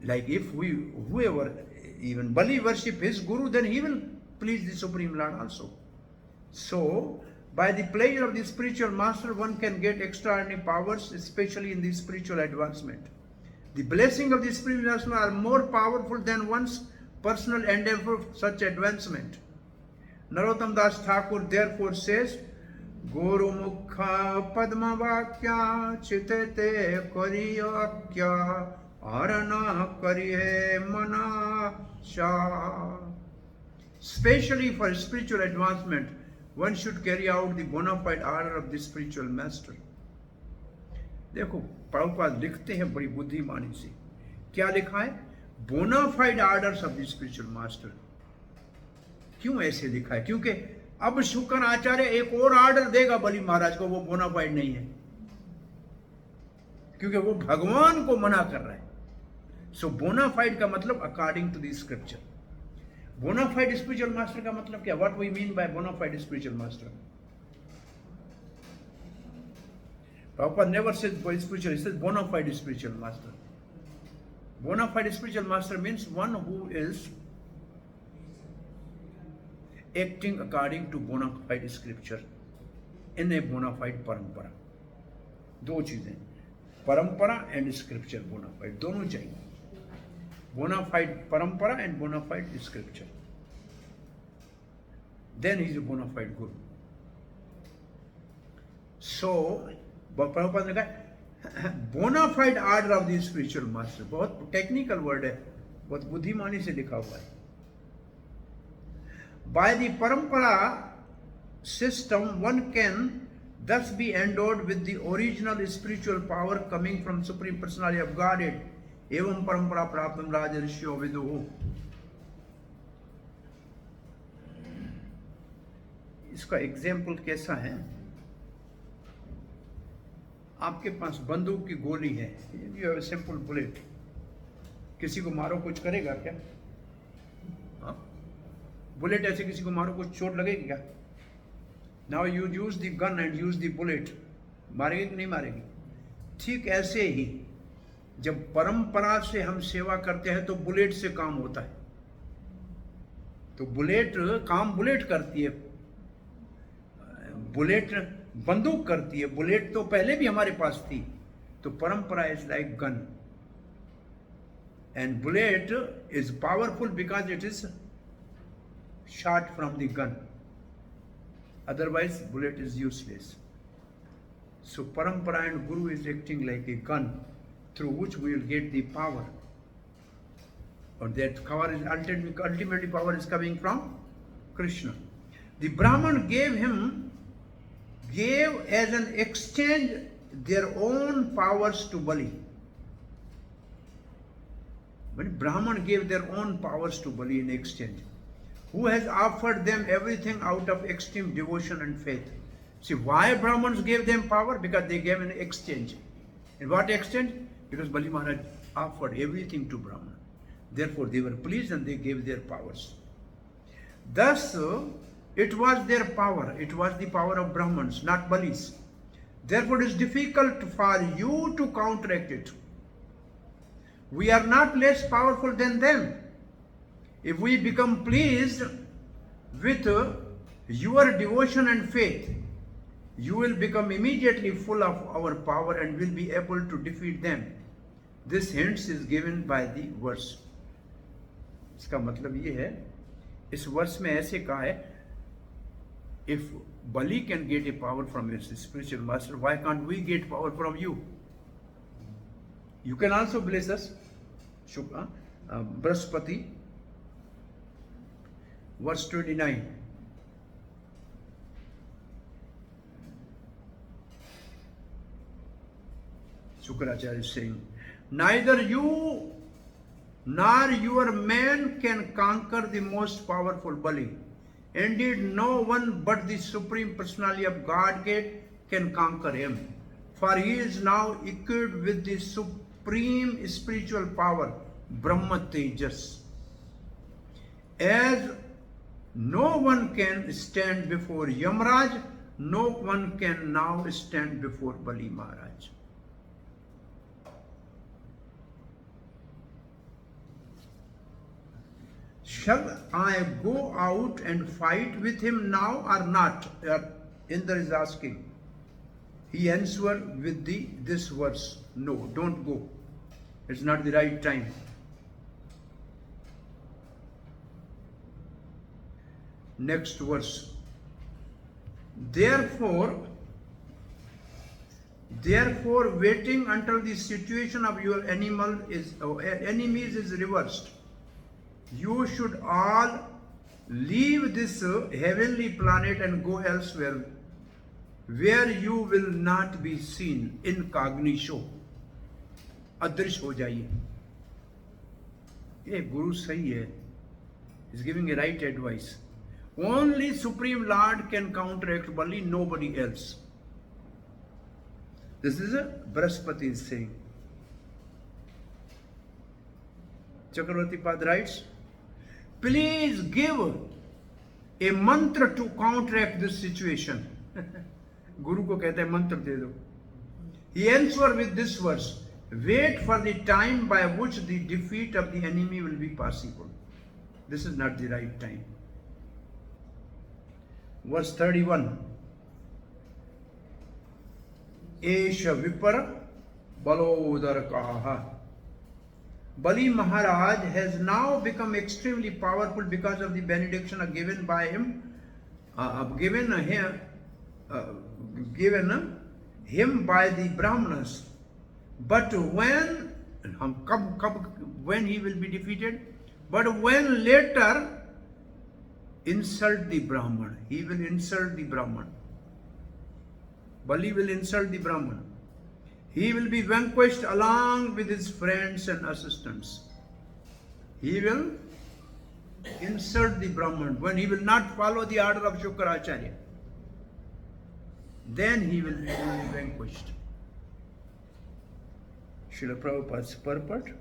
Like if whoever, even Bali worship his Guru, then he will please the Supreme Lord also. So, by the pleasure of the spiritual master, one can get extraordinary powers, especially in the spiritual advancement. The blessing of the spiritual master are more powerful than one's personal endeavor for such advancement. Narottam Das Thakur therefore says, Guru Mukha Padma Vakya Chitete Kariyakya Arana Kariye Mana Sha. Especially for spiritual advancement, one should carry out the bona fide order of the spiritual master. देखो प्रभुपाद लिखते हैं बड़ी बुद्धिमानी से। क्या लिखा है? बोना FIDE orders of the spiritual master. क्यों ऐसे लिखा है? क्योंकि अब शुक्र आचार्य एक और ऑर्डर देगा बलि महाराज को, वो बोना फाइड नहीं है, क्योंकि वो भगवान को मना कर रहा है। सो बोना फाइड का मतलब अकॉर्डिंग टू द स्क्रिप्चर। बोना फाइड स्पिरिचुअल मास्टर का मतलब क्या? व्हाट वी मीन बाय बोना FIDE spiritual master? Prabhupada never says spiritual, he says bona fide spiritual master. Bona fide spiritual master means one who is acting according to bona fide scripture in a bona fide parampara. दो चीजें, परंपरा and scripture, bona fide दोनों चाहिए। bona fide parampara and bona fide scripture. Then he is a bona fide guru. So Prabhupada ने कहा बोना FIDE order of the spiritual master. बहुत technical word है, बहुत बुद्धिमानी से लिखा हुआ है। बाय द परंपरा system one can thus be endowed with the original spiritual power coming from supreme personality of Godhead. एवं परंपरा प्राप्तम राजर्षियो विदुः। इसका एग्जाम्पल कैसा है? आपके पास बंदूक की गोली है, you have a simple bullet. किसी को मारो कुछ करेगा क्या? हाँ? बुलेट ऐसे किसी को मारो कुछ चोट लगेगी क्या? Now you use the gun and use the bullet, मारेगी कि नहीं मारेगी? ठीक ऐसे ही जब परंपरा से हम सेवा करते हैं तो बुलेट से काम होता है। तो बुलेट काम बुलेट करती है, बुलेट बंदूक करती है। बुलेट तो पहले भी हमारे पास थी। तो parampara is like gun and bullet is powerful because it is shot from the gun, otherwise bullet is useless. So parampara and guru is acting like a gun through which we will get the power, or that power is ultimately power is coming from Krishna. The Brahman gave as an exchange their own powers to Bali. When Brahman gave their own powers to Bali in exchange, who has offered them everything out of extreme devotion and faith. See, why Brahmans gave them power? Because they gave an exchange. In what exchange? Because Bali Maharaj offered everything to Brahman. Therefore, they were pleased and they gave their powers. Thus, it was their power. It was the power of Brahmans, not Balis. Therefore, it is difficult for you to counteract it. We are not less powerful than them. If we become pleased with your devotion and faith, you will become immediately full of our power and will be able to defeat them. This hint is given by the verse. इसका मतलब ये है, इस वर्ष में ऐसे कहा है, if Bali can get a power from his spiritual master, why can't we get power from you? You can also bless us. Brihaspati, verse 29. Shukracharya is saying, neither you nor your man can conquer the most powerful Bali. Indeed, no one but the Supreme Personality of Godhead can conquer him. For he is now equipped with the supreme spiritual power, Brahma Tejas. As no one can stand before Yamraj, no one can now stand before Bali Maharaj. Shall I go out and fight with him now or not? Indra is asking. He answered with this verse, no, don't go. It's not the right time. Next verse. Therefore, waiting until the situation of your enemies is reversed, you should all leave this heavenly planet and go elsewhere, where you will not be seen, incognito. अदृश्य हो जाइए. ये गुरु सही है. He's giving a right advice. Only Supreme Lord can counteract Bali, nobody else. This is a Brahaspati is saying. Chakravarti Pad writes, please give a mantra to counteract this situation. Guru को कहता है मंत्र दे दो. He answered with this verse, wait for the time by which the defeat of the enemy will be possible. This is not the right time. Verse 31. Esha Vipara Balodharakaha. Bali Maharaj has now become extremely powerful because of the benediction given by him, given him by the Brahmanas. But when he will be defeated? But when later insult the Brahman, he will insult the Brahman. Bali will insult the Brahman. He will be vanquished along with his friends and assistants. He will insult the Brahman when he will not follow the order of Shukracharya. Then he will be vanquished. Srila Prabhupada's purport.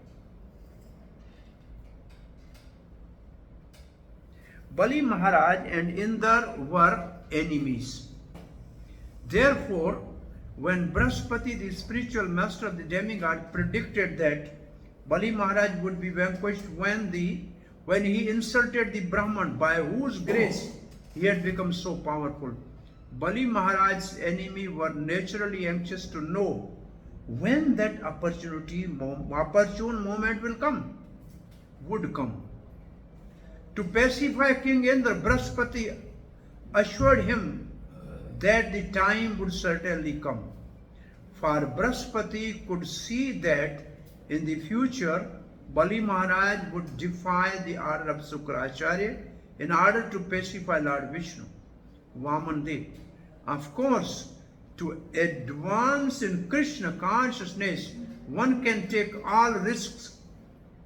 Bali Maharaj and Indra were enemies. Therefore, when Brahaspati, the spiritual master of the demigod, predicted that Bali Maharaj would be vanquished when he insulted the Brahman, by whose grace he had become so powerful, Bali Maharaj's enemy were naturally anxious to know when that opportune moment would come. To pacify King Indra, Brahaspati assured him that the time would certainly come. For Brahaspati could see that in the future, Bali Maharaj would defy the order of Shukracharya in order to pacify Lord Vishnu, Vaman Dev. Of course, to advance in Krishna consciousness, one can take all risks.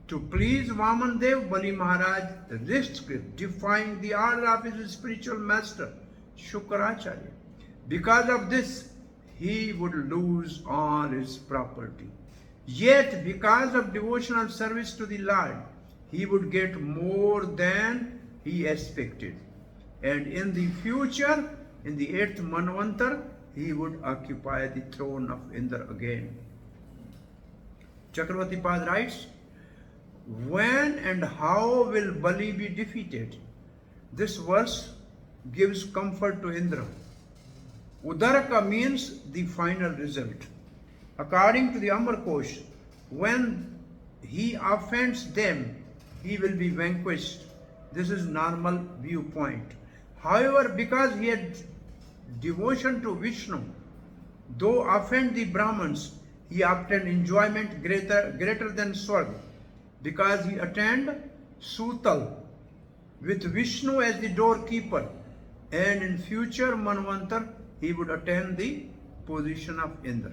To please Vaman Dev, Bali Maharaj risked defying the order of his spiritual master, Shukracharya. Because of this, he would lose all his property. Yet, because of devotional service to the Lord, he would get more than he expected. And in the future, in the 8th Manvantar, he would occupy the throne of Indra again. Chakravarti Pad writes, when and how will Bali be defeated? This verse gives comfort to Indra. Udaraka means the final result. According to the Amarkosh, when he offends them, he will be vanquished. This is normal viewpoint. However, because he had devotion to Vishnu, though offend the Brahmins, he obtained enjoyment greater than Swarg, because he attained Sutal with Vishnu as the doorkeeper, and in future Manvantar he would attain the position of Indra.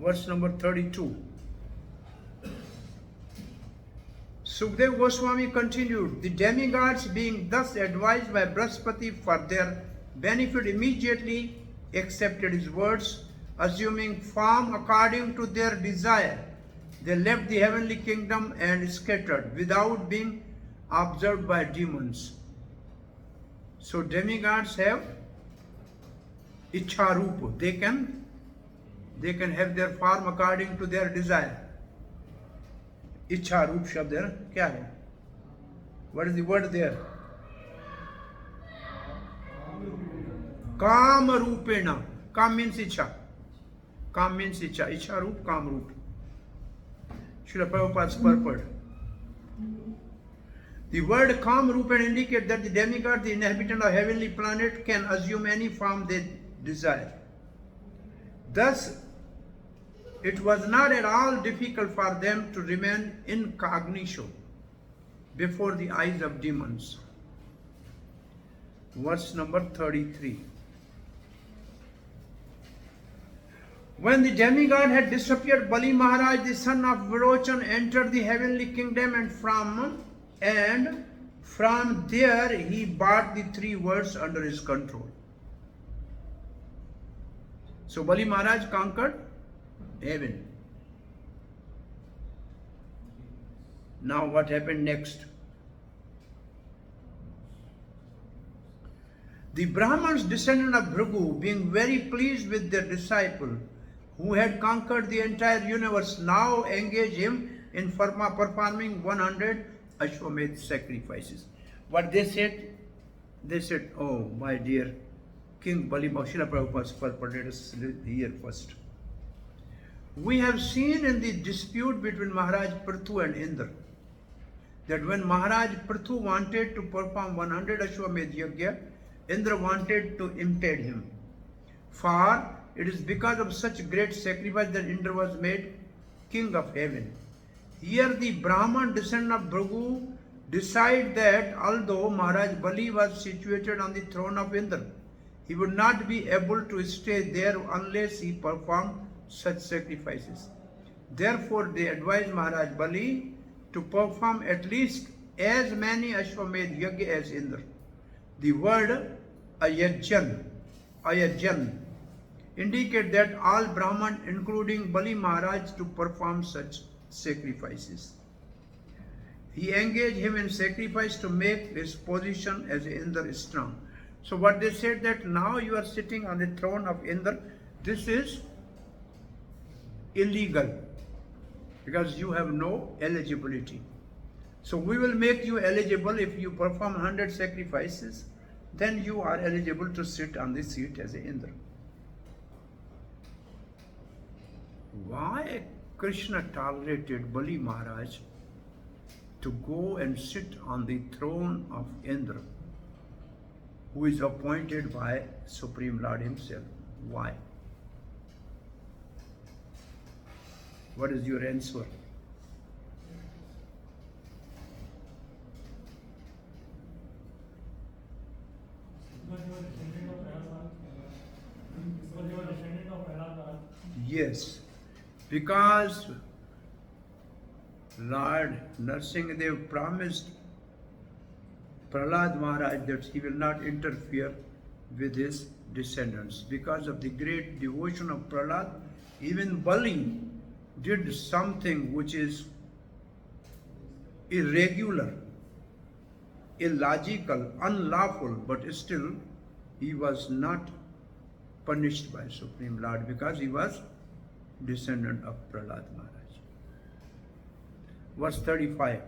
verse number 32. Sukdev Goswami continued, the demigods being thus advised by Brahaspati for their benefit immediately accepted his words, assuming form according to their desire. They left the heavenly kingdom and scattered without being observed by demons. So demigods have ichharupa. They can have their form according to their desire. इच्छा रूप शब्द है ना, क्या है? What is the word there? काम रूपेण. Kam means इच्छा. Kam means इच्छा. इच्छा रूप, काम रूप. Srila Prabhupada's purport. The word kam रूपेण indicates that the demigod, the inhabitant of heavenly planet, can assume any form they desire. Thus, it was not at all difficult for them to remain incognito before the eyes of demons. Verse number 33. When the demigod had disappeared, Bali Maharaj, the son of Virochan, entered the heavenly kingdom, and from there he brought the three worlds under his control. So Bali Maharaj conquered heaven. Now what happened next? The Brahmins, descendant of Bhrigu, being very pleased with their disciple who had conquered the entire universe, now engaged him in performing 100 Ashwamedh sacrifices. What they said? They said, oh my dear King Bali, Srila Prabhupada's purport, let us hear first. We have seen in the dispute between Maharaj Prithu and Indra that when Maharaj Prithu wanted to perform 100 Ashwamedh Yajna, Indra wanted to impede him. For it is because of such great sacrifice that Indra was made king of heaven. Here the Brahman descendant of Bhrigu decide that although Maharaj Bali was situated on the throne of Indra, he would not be able to stay there unless he performed such sacrifices. Therefore, they advised Maharaj Bali to perform at least as many Ashwamedh Yajna as Indra. The word ayajjan indicate that all Brahman, including Bali Maharaj, to perform such sacrifices. He engaged him in sacrifice to make his position as Indra strong. So what they said, that now you are sitting on the throne of Indra, this is illegal because you have no eligibility. So we will make you eligible. If you perform 100 sacrifices, then you are eligible to sit on the seat as an Indra. Why Krishna tolerated Bali Maharaj to go and sit on the throne of Indra, who is appointed by Supreme Lord himself? Why? What is your answer? Yes, because Lord Narsingadev promised Prahlad Maharaj that he will not interfere with his descendants. Because of the great devotion of Prahlad, even Bali did something which is irregular, illogical, unlawful, but still he was not punished by Supreme Lord because he was descendant of Prahlad Maharaj. Verse 35.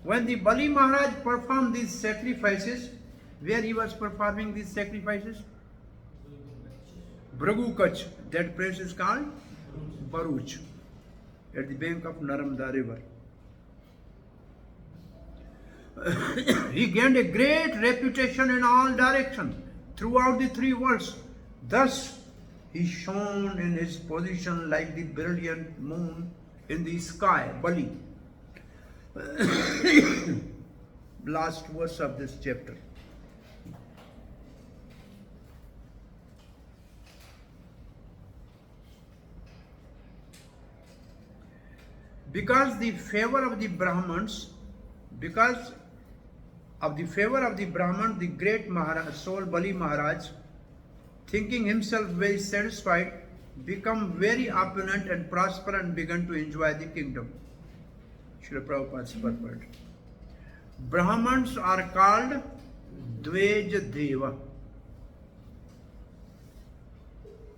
When the Bali Maharaj performed these sacrifices, where he was performing these sacrifices? Bhrigu Kach, that place is called Bharuch, at the bank of Narmada river. He gained a great reputation in all directions throughout the three worlds. Thus, he shone in his position like the brilliant moon in the sky. Bali. Last verse of this chapter. because the favor of the Brahmans, because of the favor of the Brahman, the great Maharaj, soul Bali Maharaj, thinking himself very satisfied, become very opulent and prosper and began to enjoy the kingdom. Srila Prabhupada's purport. Brahmans are called Dwej Deva,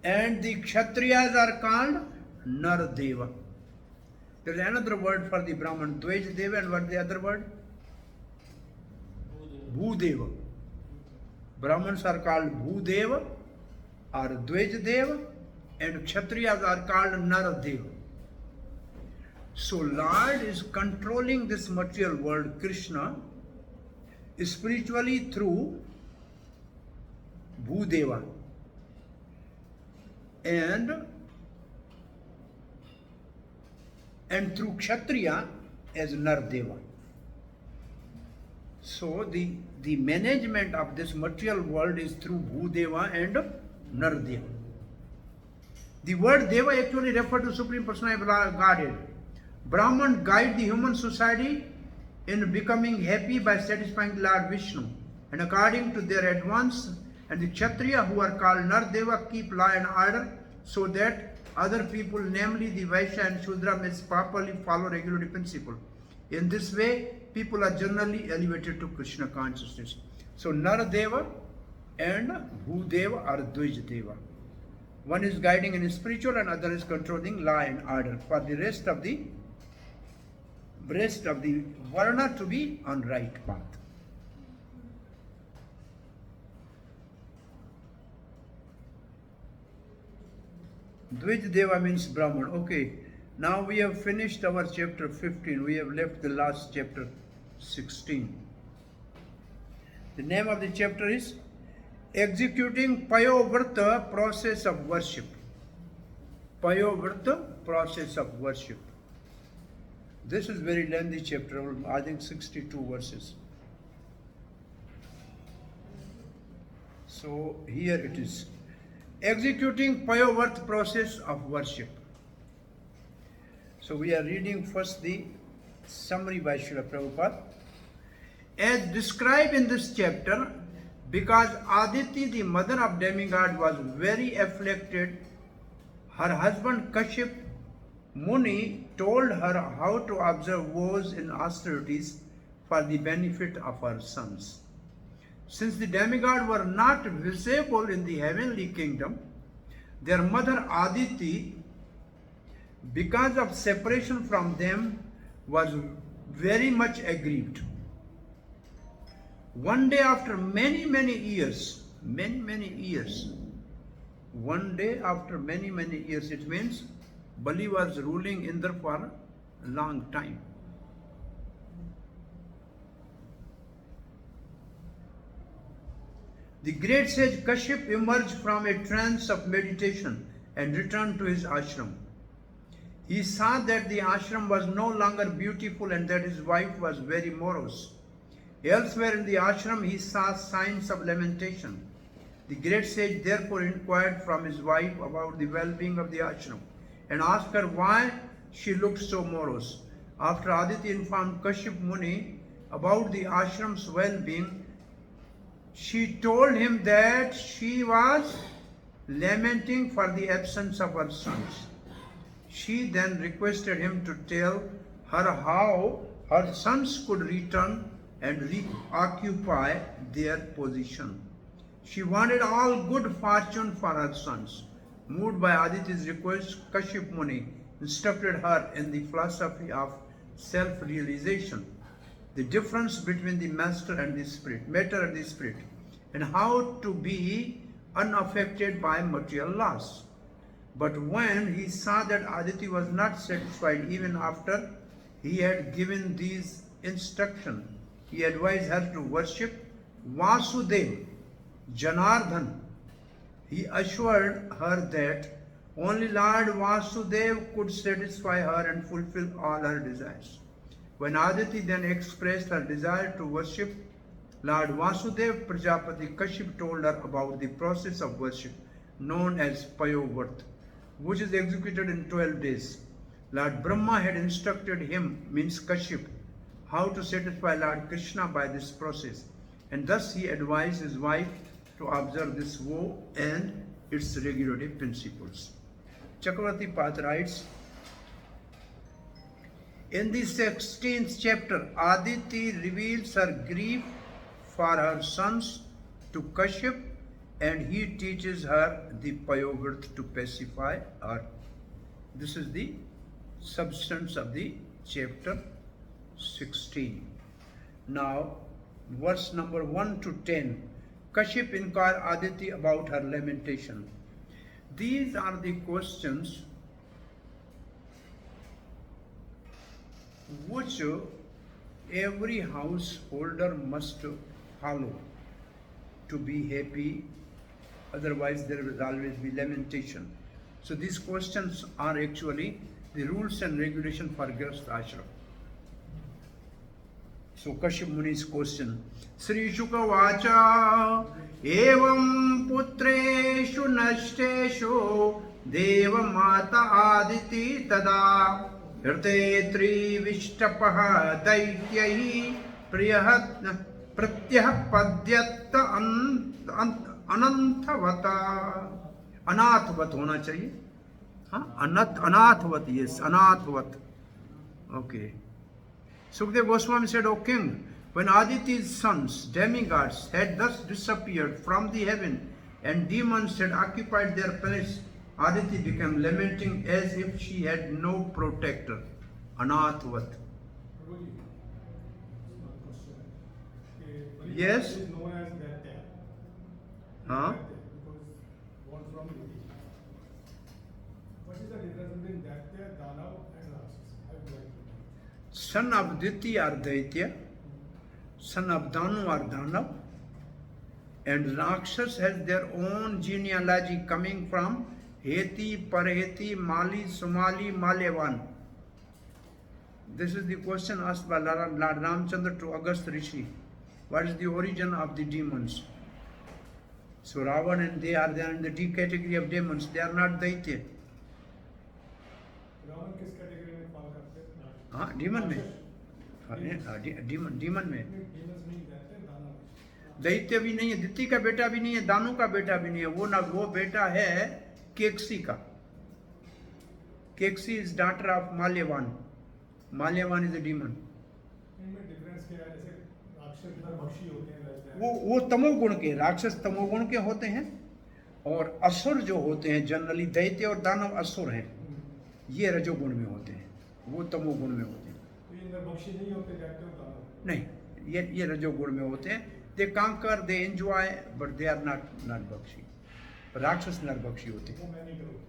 and the Kshatriyas are called Nar Deva. There is another word for the Brahman, Dwej Deva, and what is the other word? Bhudeva. Brahmans are called Bhudeva or Dwej Deva, and Kshatriyas are called Nar Deva. So Lord is controlling this material world, Krishna, spiritually through Bhudeva and through Kshatriya as Nardeva. So the management of this material world is through Bhudeva and Nardeva. The word Deva actually refers to Supreme Personality of Godhead. Brahman guide the human society in becoming happy by satisfying Lord Vishnu, and according to their advance, and the Kshatriya, who are called Nardeva, keep law and order so that other people, namely the Vaishya and Shudra, may properly follow regulative principle. In this way, people are generally elevated to Krishna consciousness. So Nardeva and Bhudeva are Dvijadeva. One is guiding in spiritual and other is controlling law and order for the rest of the Varna to be on right path. Dvijadeva means Brahman. Okay, now we have finished our chapter 15. We have left the last chapter 16. The name of the chapter is Executing Payovrta, Process of Worship. Payovrta, Process of Worship. This is very lengthy chapter, I think 62 verses. So here it is. Executing Payovrta, Process of Worship. So we are reading first the summary by Srila Prabhupada. As described in this chapter, because Aditi, the mother of demigod, was very afflicted, her husband Kashyap Muni told her how to observe vows and austerities for the benefit of her sons. Since the demigods were not visible in the heavenly kingdom, their mother Aditi, because of separation from them, was very much aggrieved. One day after many years, one day after many years, it means Bali was ruling Indra for a long time. The great sage Kashyap emerged from a trance of meditation and returned to his ashram. He saw that the ashram was no longer beautiful and that his wife was very morose. Elsewhere in the ashram he saw signs of lamentation. The great sage therefore inquired from his wife about the well-being of the ashram and asked her why she looked so morose. After Aditi informed Kashyap Muni about the ashram's well-being, she told him that she was lamenting for the absence of her sons. She then requested him to tell her how her sons could return and reoccupy their position. She wanted all good fortune for her sons. Moved by Aditi's request, Kashyap Muni instructed her in the philosophy of self-realization, the difference between the matter and the spirit, and how to be unaffected by material loss. But when he saw that Aditi was not satisfied even after he had given these instructions, he advised her to worship Vasudeva, Janardhan. He assured her that only Lord Vasudeva could satisfy her and fulfill all her desires. When Aditi then expressed her desire to worship Lord Vasudeva, Prajapati Kashyap told her about the process of worship known as Payovrta, which is executed in 12 days. Lord Brahma had instructed him, means Kashyap, how to satisfy Lord Krishna by this process. And thus he advised his wife to observe this vow and its regulative principles. Chakravarti Path writes, in the 16th chapter, Aditi reveals her grief for her sons to Kashyap, and he teaches her the Payogurt to pacify her. This is the substance of the chapter 16. Now, verse number 1 to 10. Kashyap inquired Aditi about her lamentation. These are the questions which every householder must follow to be happy, otherwise there will always be lamentation. So these questions are actually the rules and regulation for Grihastha ashram. So Kashyap Muni's question, Sri Shuka Vacha Evam Putreshu Nashteshu Deva Mata Aditi Tada Hirte Tri Vishtapaha Daityahi Pratyah Padyatta Ananthavata. Anathavat होना चाहिए, हाँ, अनाथवत, yes, अनाथवत. Okay. Sukadeva Goswami said, O king, when Aditi's sons, demigods, had thus disappeared from the heaven and demons had occupied their place, Aditi became lamenting as if she had no protector. Anathavat. Yes? Is known as Daitya. Huh? Because born from Diti. What is the difference between Daitya, Danav and Rakshas? I would like to know. Son of Diti are Daitya, son of Danu are Danav, and Rakshas has their own genealogy coming from Heti, Parheti, Mali, Somali, Malevan. This is the question asked by Lord Ramchandra to Agastya Rishi. What is the origin of the demons? So Ravan and they are in the D category of demons. They are not Daitya. Ravan किस category में fall करते हैं? हाँ, demon में. demon में. Demons mean Daitya, Danav. दैत्य भी नहीं है, दिति का बेटा भी नहीं है, दानु का बेटा भी नहीं है. वो बेटा है केक्सी का. केक्सी is daughter of Malyavan. Malyavan is a demon. इनमें difference क्या है? जैसे राक्षस नरभक्षी होते हैं वैसे हैं। वो तमोगुण के, राक्षस तमोगुण के होते हैं, और असुर जो होते हैं जनरली दैत्य और दानव असुर हैं, ये रजोगुण में होते हैं, वो तमोगुण में होते हैं. तो ये नरभक्षी नहीं होते दैत्य और दानव? नहीं, ये रजोगुण में होते हैं. They conquer, they enjoy, but they are not narbhakshi. राक्षस नरभक्षी होते हैं. वो मैं नहीं करूँगा.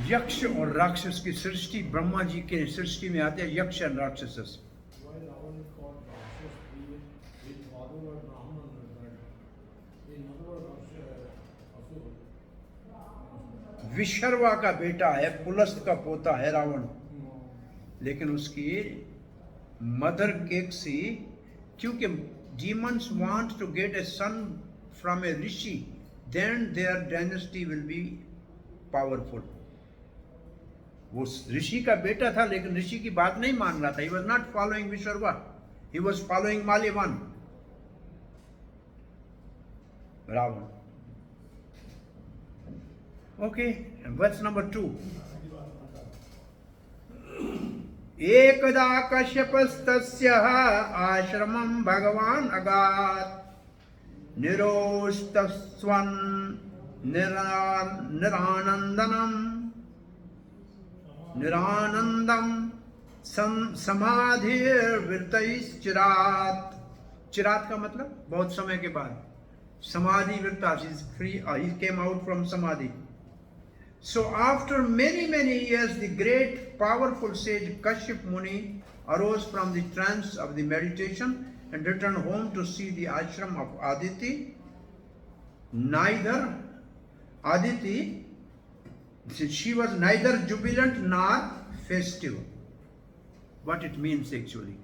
यक्ष और राक्षस की सृष्टि ब्रह्मा जी के सृष्टि में आते हैं. यक्ष एंड राक्षस. Why Ravan is called Rakshas? His father was Brahman, but in other words, Asura. Vishrava का बेटा है, पुलस्त का पोता है रावण. लेकिन उसकी मदर केक्सी, क्योंकि demons want to get a son from a rishi, then their dynasty will be powerful. वो ऋषि का बेटा था, लेकिन ऋषि की बात नहीं मान रहा था. He was not following Vishrava, he was following Malyavan, Ravan. Okay, and verse number 2. एकदा कश्यपस्तस्य आश्रमं भगवान् अगात् निरोस्तस्वन् निरानन्दं समाधिर्वृतैश्चिरात्. चिरात का मतलब बहुत समय के बाद. समाधि वृता, he came out from samadhi. So after many years, the great powerful sage Kashyap Muni arose from the trance of the meditation and returned home to see the ashram of Aditi. She was neither jubilant nor festive. What it means actually?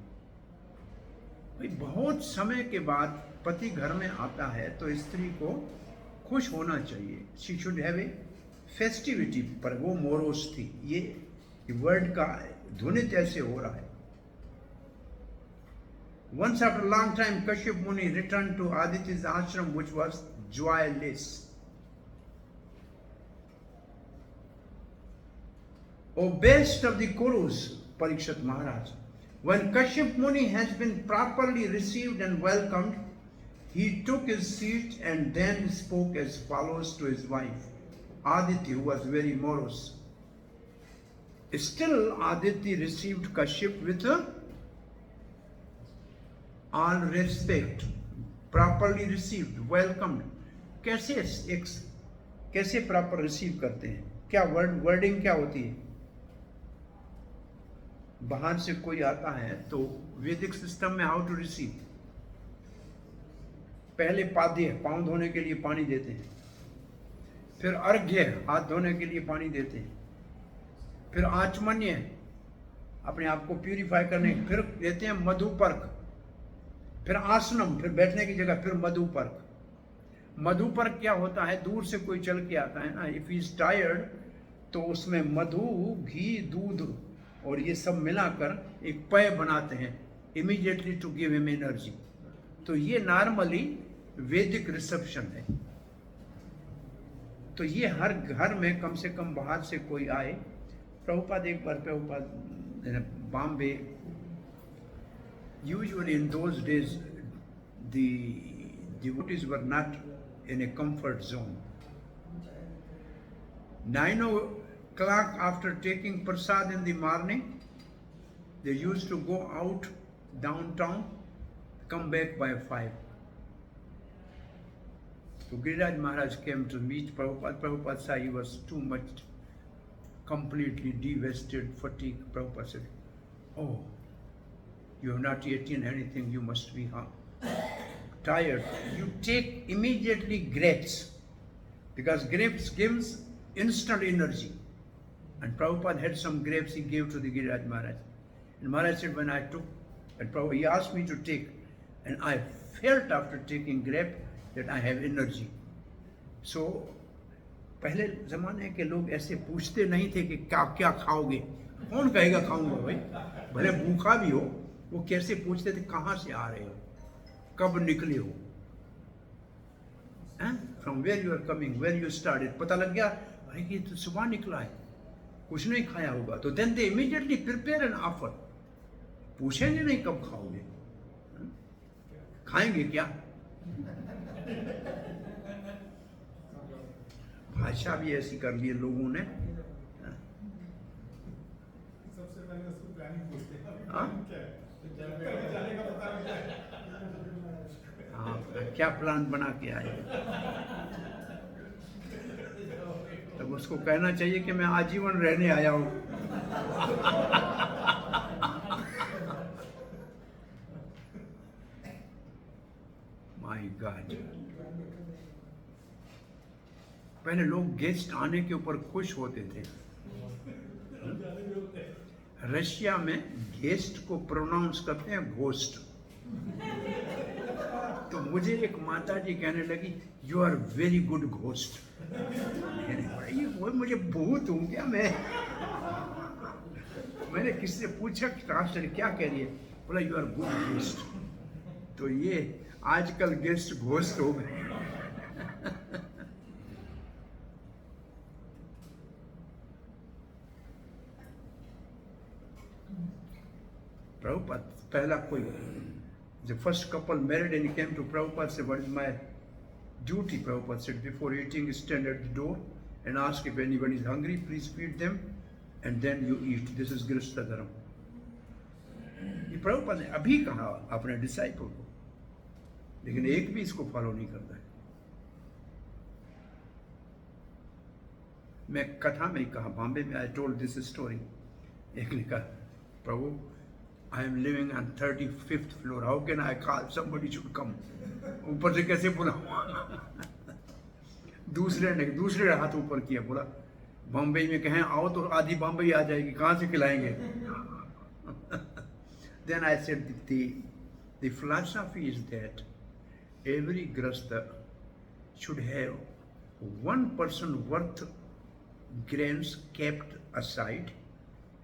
बहुत समय के बाद पति घर में आता है तो स्त्री को खुश होना चाहिए. She should have a festivity पर वो मोरोस थी। ये वर्ड का ध्वनित ऐसे हो रहा है। Once after a long time, Kashyap Muni returned to Aditi's ashram, which was joyless. O best of the Kurus, Parikshit Maharaj, when Kashyap Muni has been properly received and welcomed, he took his seat and then spoke as follows to his wife, Aditi, who was very morose. Still, Aditi received Kashyap with all respect, properly received, welcomed. कैसे proper receive करते हैं? क्या wording क्या होती है? बाहर से कोई आता है तो वैदिक सिस्टम में हाउ टू रिसीव, पहले पाद्य पांव धोने के लिए पानी देते हैं, फिर अर्घ्य हाथ धोने के लिए पानी देते हैं, फिर आचमन्य अपने आप को प्यूरिफाई करने, फिर देते हैं मधुपर्क, फिर आसनम, फिर बैठने की जगह, फिर मधुपर्क। मधुपर्क क्या होता है? दूर से कोई चल के आता है ना, इफ ही इज टायर्ड तो उसमें मधु, घी, दूध और ये सब मिलाकर एक पेय बनाते हैं immediately to give him energy. तो ये नॉर्मली वैदिक रिसेप्शन है। तो ये हर घर में कम से कम बाहर से कोई आए। प्रभुपाद एक बार Bombay, usually in those days the devotees were not in a comfort zone. 9 o'clock after taking prasad in the morning, they used to go out downtown, come back by 5. So Giriraj Maharaj came to meet Prabhupada. Prabhupada said he was too much, completely devasted, fatigued. Prabhupada said, "Oh, you have not eaten anything, you must be tired. You take immediately grapes, because grapes gives instant energy." And Prabhupada had some grapes he gave to the Giriraj Maharaj. And Maharaj said, when I took, and Prabhupada, he asked me to take, and I felt after taking grape that I have energy. So, पहले जमाने के लोग ऐसे पूछते नहीं थे कि क्या क्या खाओगे, कौन कहेगा खाऊंगा भाई, भले भूखा भी हो। वो कैसे पूछते थे, कहाँ से आ रहे हो, कब निकले हो, from where you are coming, where you started. पता लग गया अरे ये तो सुबह निकला है, कुछ नहीं खाया होगा, तो then they immediately prepare an offer. पूछेंगे नहीं कब खाओगे, खाएंगे क्या। भाषा भी ऐसी कर ली लोगों ने। सबसे पहले उसको प्लानिंग पूछते हैं, हाँ? जाने का पता नहीं है। हाँ, क्या प्लान बना के आए। तब उसको कहना चाहिए कि मैं आजीवन रहने आया हूँ। My God. पहले लोग गेस्ट आने के ऊपर खुश होते थे। रशिया में गेस्ट को प्रोनाउंस करते हैं घोस्ट। तो मुझे एक माता जी कहने लगी, you are very good ghost. ये वो मुझे भूत हूँ क्या मैं। मैंने किससे पूछा ट्रांसलेटर क्या कह रही है, बोला यू आर गुड घोस्ट। तो ये आजकल गेस्ट घोस्ट हो गए। Prabhupada, पहला कोई, the first couple married and he came to Prabhupada, said, what is my duty? Prabhupada said, before eating, stand at the door and ask if anyone is hungry, please feed them, and then you eat. This is Grihastha Dharma. ये प्रभुपाद ने अभी कहा अपने disciple को, लेकिन एक भी इसको फॉलो नहीं करता है। मैं कथा में ही कहा, बॉम्बे में, आई टोल्ड दिस स्टोरी। एक ने कहा, प्रभु, I am living on 35th floor. How can I call somebody should come? ऊपर से कैसे बुलाऊं? दूसरे ने दूसरे हाथ ऊपर किया, बोला बम्बई में कहें आओ तो आधी बम्बई आ जाएगी, कहाँ से खिलाएंगे? Then I said the philosophy is that every grasta should have one person worth grains kept aside,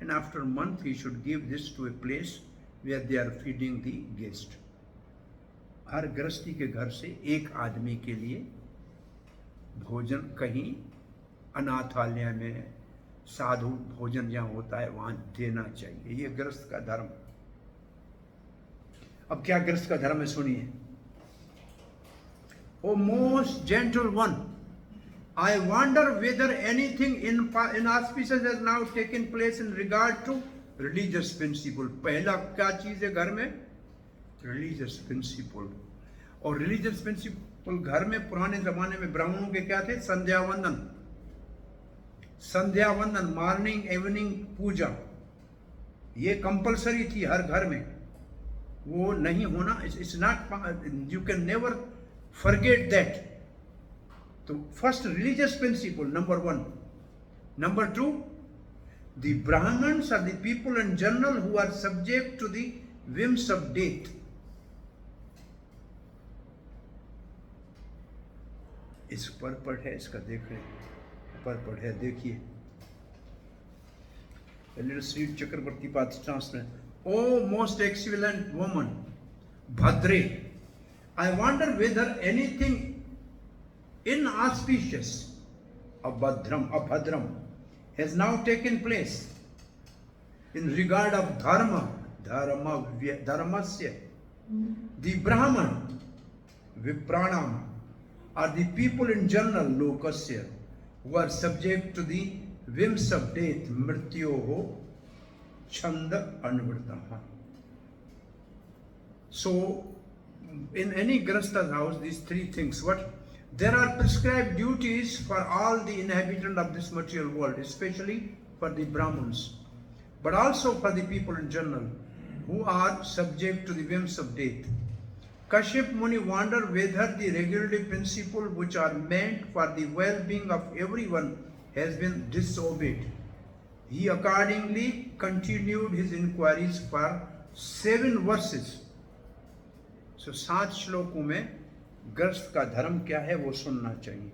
and after a month he should give this to a place where they are feeding the guest. हर गृहस्थी के घर से एक आदमी के लिए भोजन कहीं अनाथालय में साधु भोजन जहाँ होता है वहां देना चाहिए. ये गृहस्थ का धर्म. अब क्या गृहस्थ का धर्म है सुनिए. O most gentle one, I wonder whether anything inauspicious has now taken place in regard to religious principle. पहला क्या चीज है घर में? Religious principle. और religious principle घर में पुराने जमाने में ब्राह्मणों के क्या थे? संध्या वंदन. संध्या वंदन, मॉर्निंग इवनिंग पूजा, ये कंपलसरी थी हर घर में. वो नहीं होना, it's not, you can never forget that. तो first religious principle number 1. Number 2, the Brahmins are the people in general who are subject to the whims of death. इस परपट है, इसका देख रहे परपट है, देखिए. श्री चक्रवर्ती पाद translate. O most excellent woman, Bhadre, I wonder whether anything inauspicious, abhadram, has now taken place in regard of dharmasya. The Brahman, Vipranam, are the people in general, lokasya, who are subject to the whims of death, mrityoho, chanda, anvrtaha. So, in any grastha's house, these three things. What? There are prescribed duties for all the inhabitants of this material world, especially for the Brahmins, but also for the people in general, who are subject to the whims of death. Kashyap Muni wondered whether the regulative principle which are meant for the well-being of everyone has been disobeyed. He accordingly continued his inquiries for 7 verses. So 7 श्लोकों में गृहस्थ का धर्म क्या है वो सुनना चाहिए.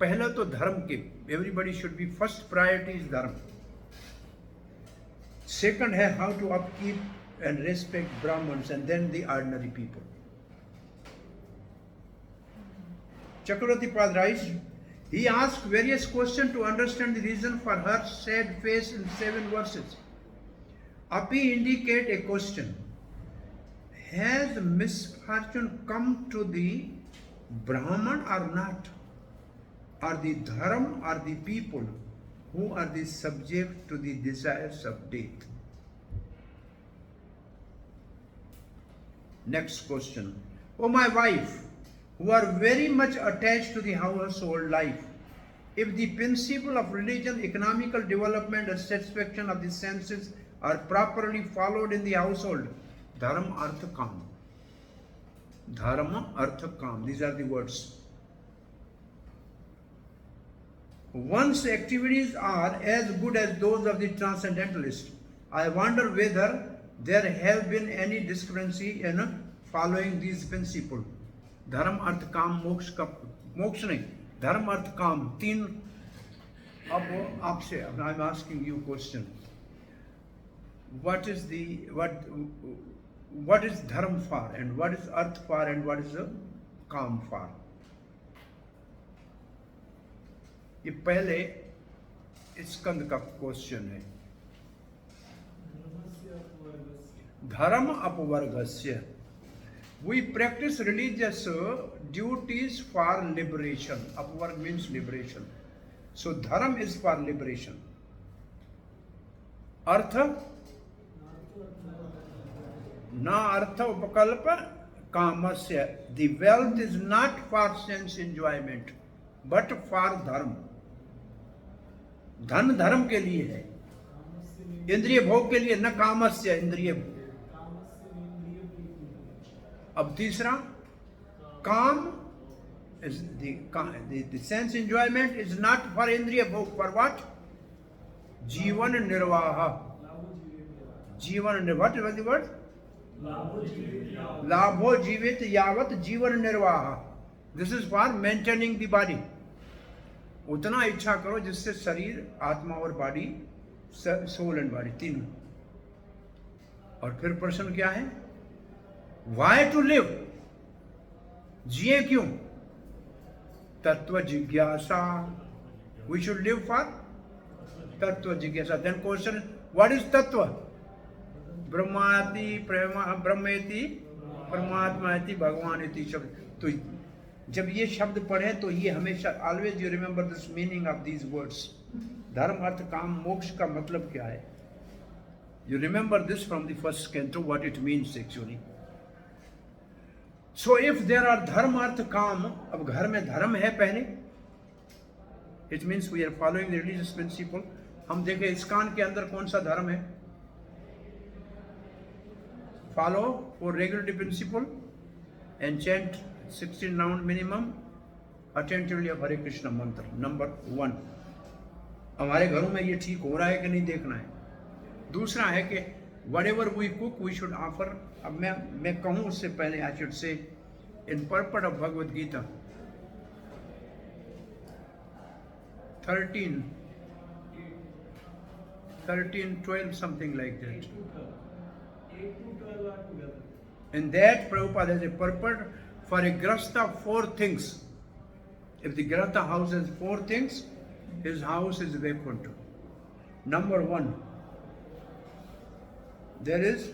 पहला तो धर्म के, everybody should be, first priority is dharma. Second है how to upkeep and respect brahmins, and then the ordinary people. Chakravarti Pad writes, he asked various questions to understand the reason for her sad face in 7 verses. Api indicate a question. Has misfortune come to the Brahman or not? Are the dharam or the people who are the subject to the desires of death? Next question. O my wife, who are very much attached to the household life, if the principle of religion, economical development and satisfaction of the senses are properly followed in the household, dharma, artha, kam. Dharma, artha, kam. These are the words. One's activities are as good as those of the transcendentalist. I wonder whether there have been any discrepancy in following these principles. धर्म अर्थ काम मोक्ष का, मोक्ष नहीं, धर्म अर्थ काम, 3. अब आपसे I am asking you question. what is dharma for, and what is arth for, and what is काम for? ये पहले स्कंद का क्वेश्चन है. धर्म अपवर्गस्य. We practice religious duties for liberation. Upward means liberation. So dharma is for liberation. Artha? Na artha upakalpa kamasya. The wealth is not for sense enjoyment, but for dharma. धन धर्म के लिए है, इंद्रिय भोग के लिए, न कामस्य, इंद्रिय भोग. अब तीसरा, काम is the sense enjoyment is not for indriya bhog. For what? Jivan nirvaha. Jivan nirvaha. What was the word? Labho jivet yavat jivan nirvaha. This is for maintaining the body. उतना इच्छा करो जिससे शरीर, आत्मा और बॉडी, सोल एंड बॉडी तीनों। और फिर प्रश्न क्या है? Why to live? जिए क्यों? तत्व जिज्ञासा। वी शुड लिव फॉर तत्व जिज्ञासा। देन क्वेश्चन, व्हाट इज तत्व? ब्रह्मेति परमात्मा भगवान इति शब्द। तो जब ये शब्द पढ़े तो ये हमेशा, always you remember this meaning of these words. धर्म अर्थ काम मोक्ष का मतलब क्या है? You remember this from the first canto, what it means actually. So if there are dharma अर्थ काम, अब घर में धर्म है पहले, it means we are following the religious principle. हम देखें इस्कॉन के अंदर कौन सा धर्म है? Follow four regularity principle and chant 16 round minimum attentively of हरे कृष्ण मंत्र, नंबर 1। हमारे घरों में ये ठीक हो रहा है कि नहीं देखना है। दूसरा है कि whatever we cook we should offer। अब मैं कहूँ उससे पहले I should say in purport of Bhagavad Gita 13-12 something like that. 8 to 12 are together. In that Prabhupada has a purport for a grasta 4 things. If the grasta house has 4 things, his house is Vaikuntha. Number 1, there is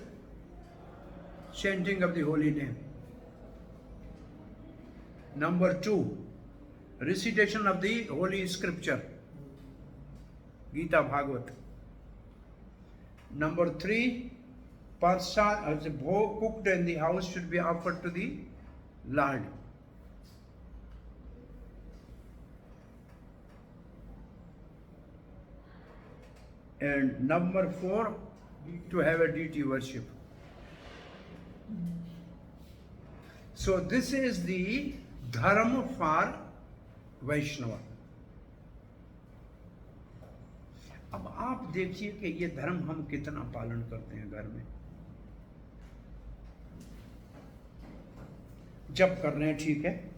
chanting of the holy name. Number 2, recitation of the holy scripture, Gita Bhagavat. Number 3, Parsad, as a bhog cooked in the house should be offered to the Lord. And number 4, to have a deity worship. So this is the dharma for Vaishnava. अब आप देखिए कि ये धर्म हम कितना पालन करते हैं घर में। जब कर रहे हैं ठीक है,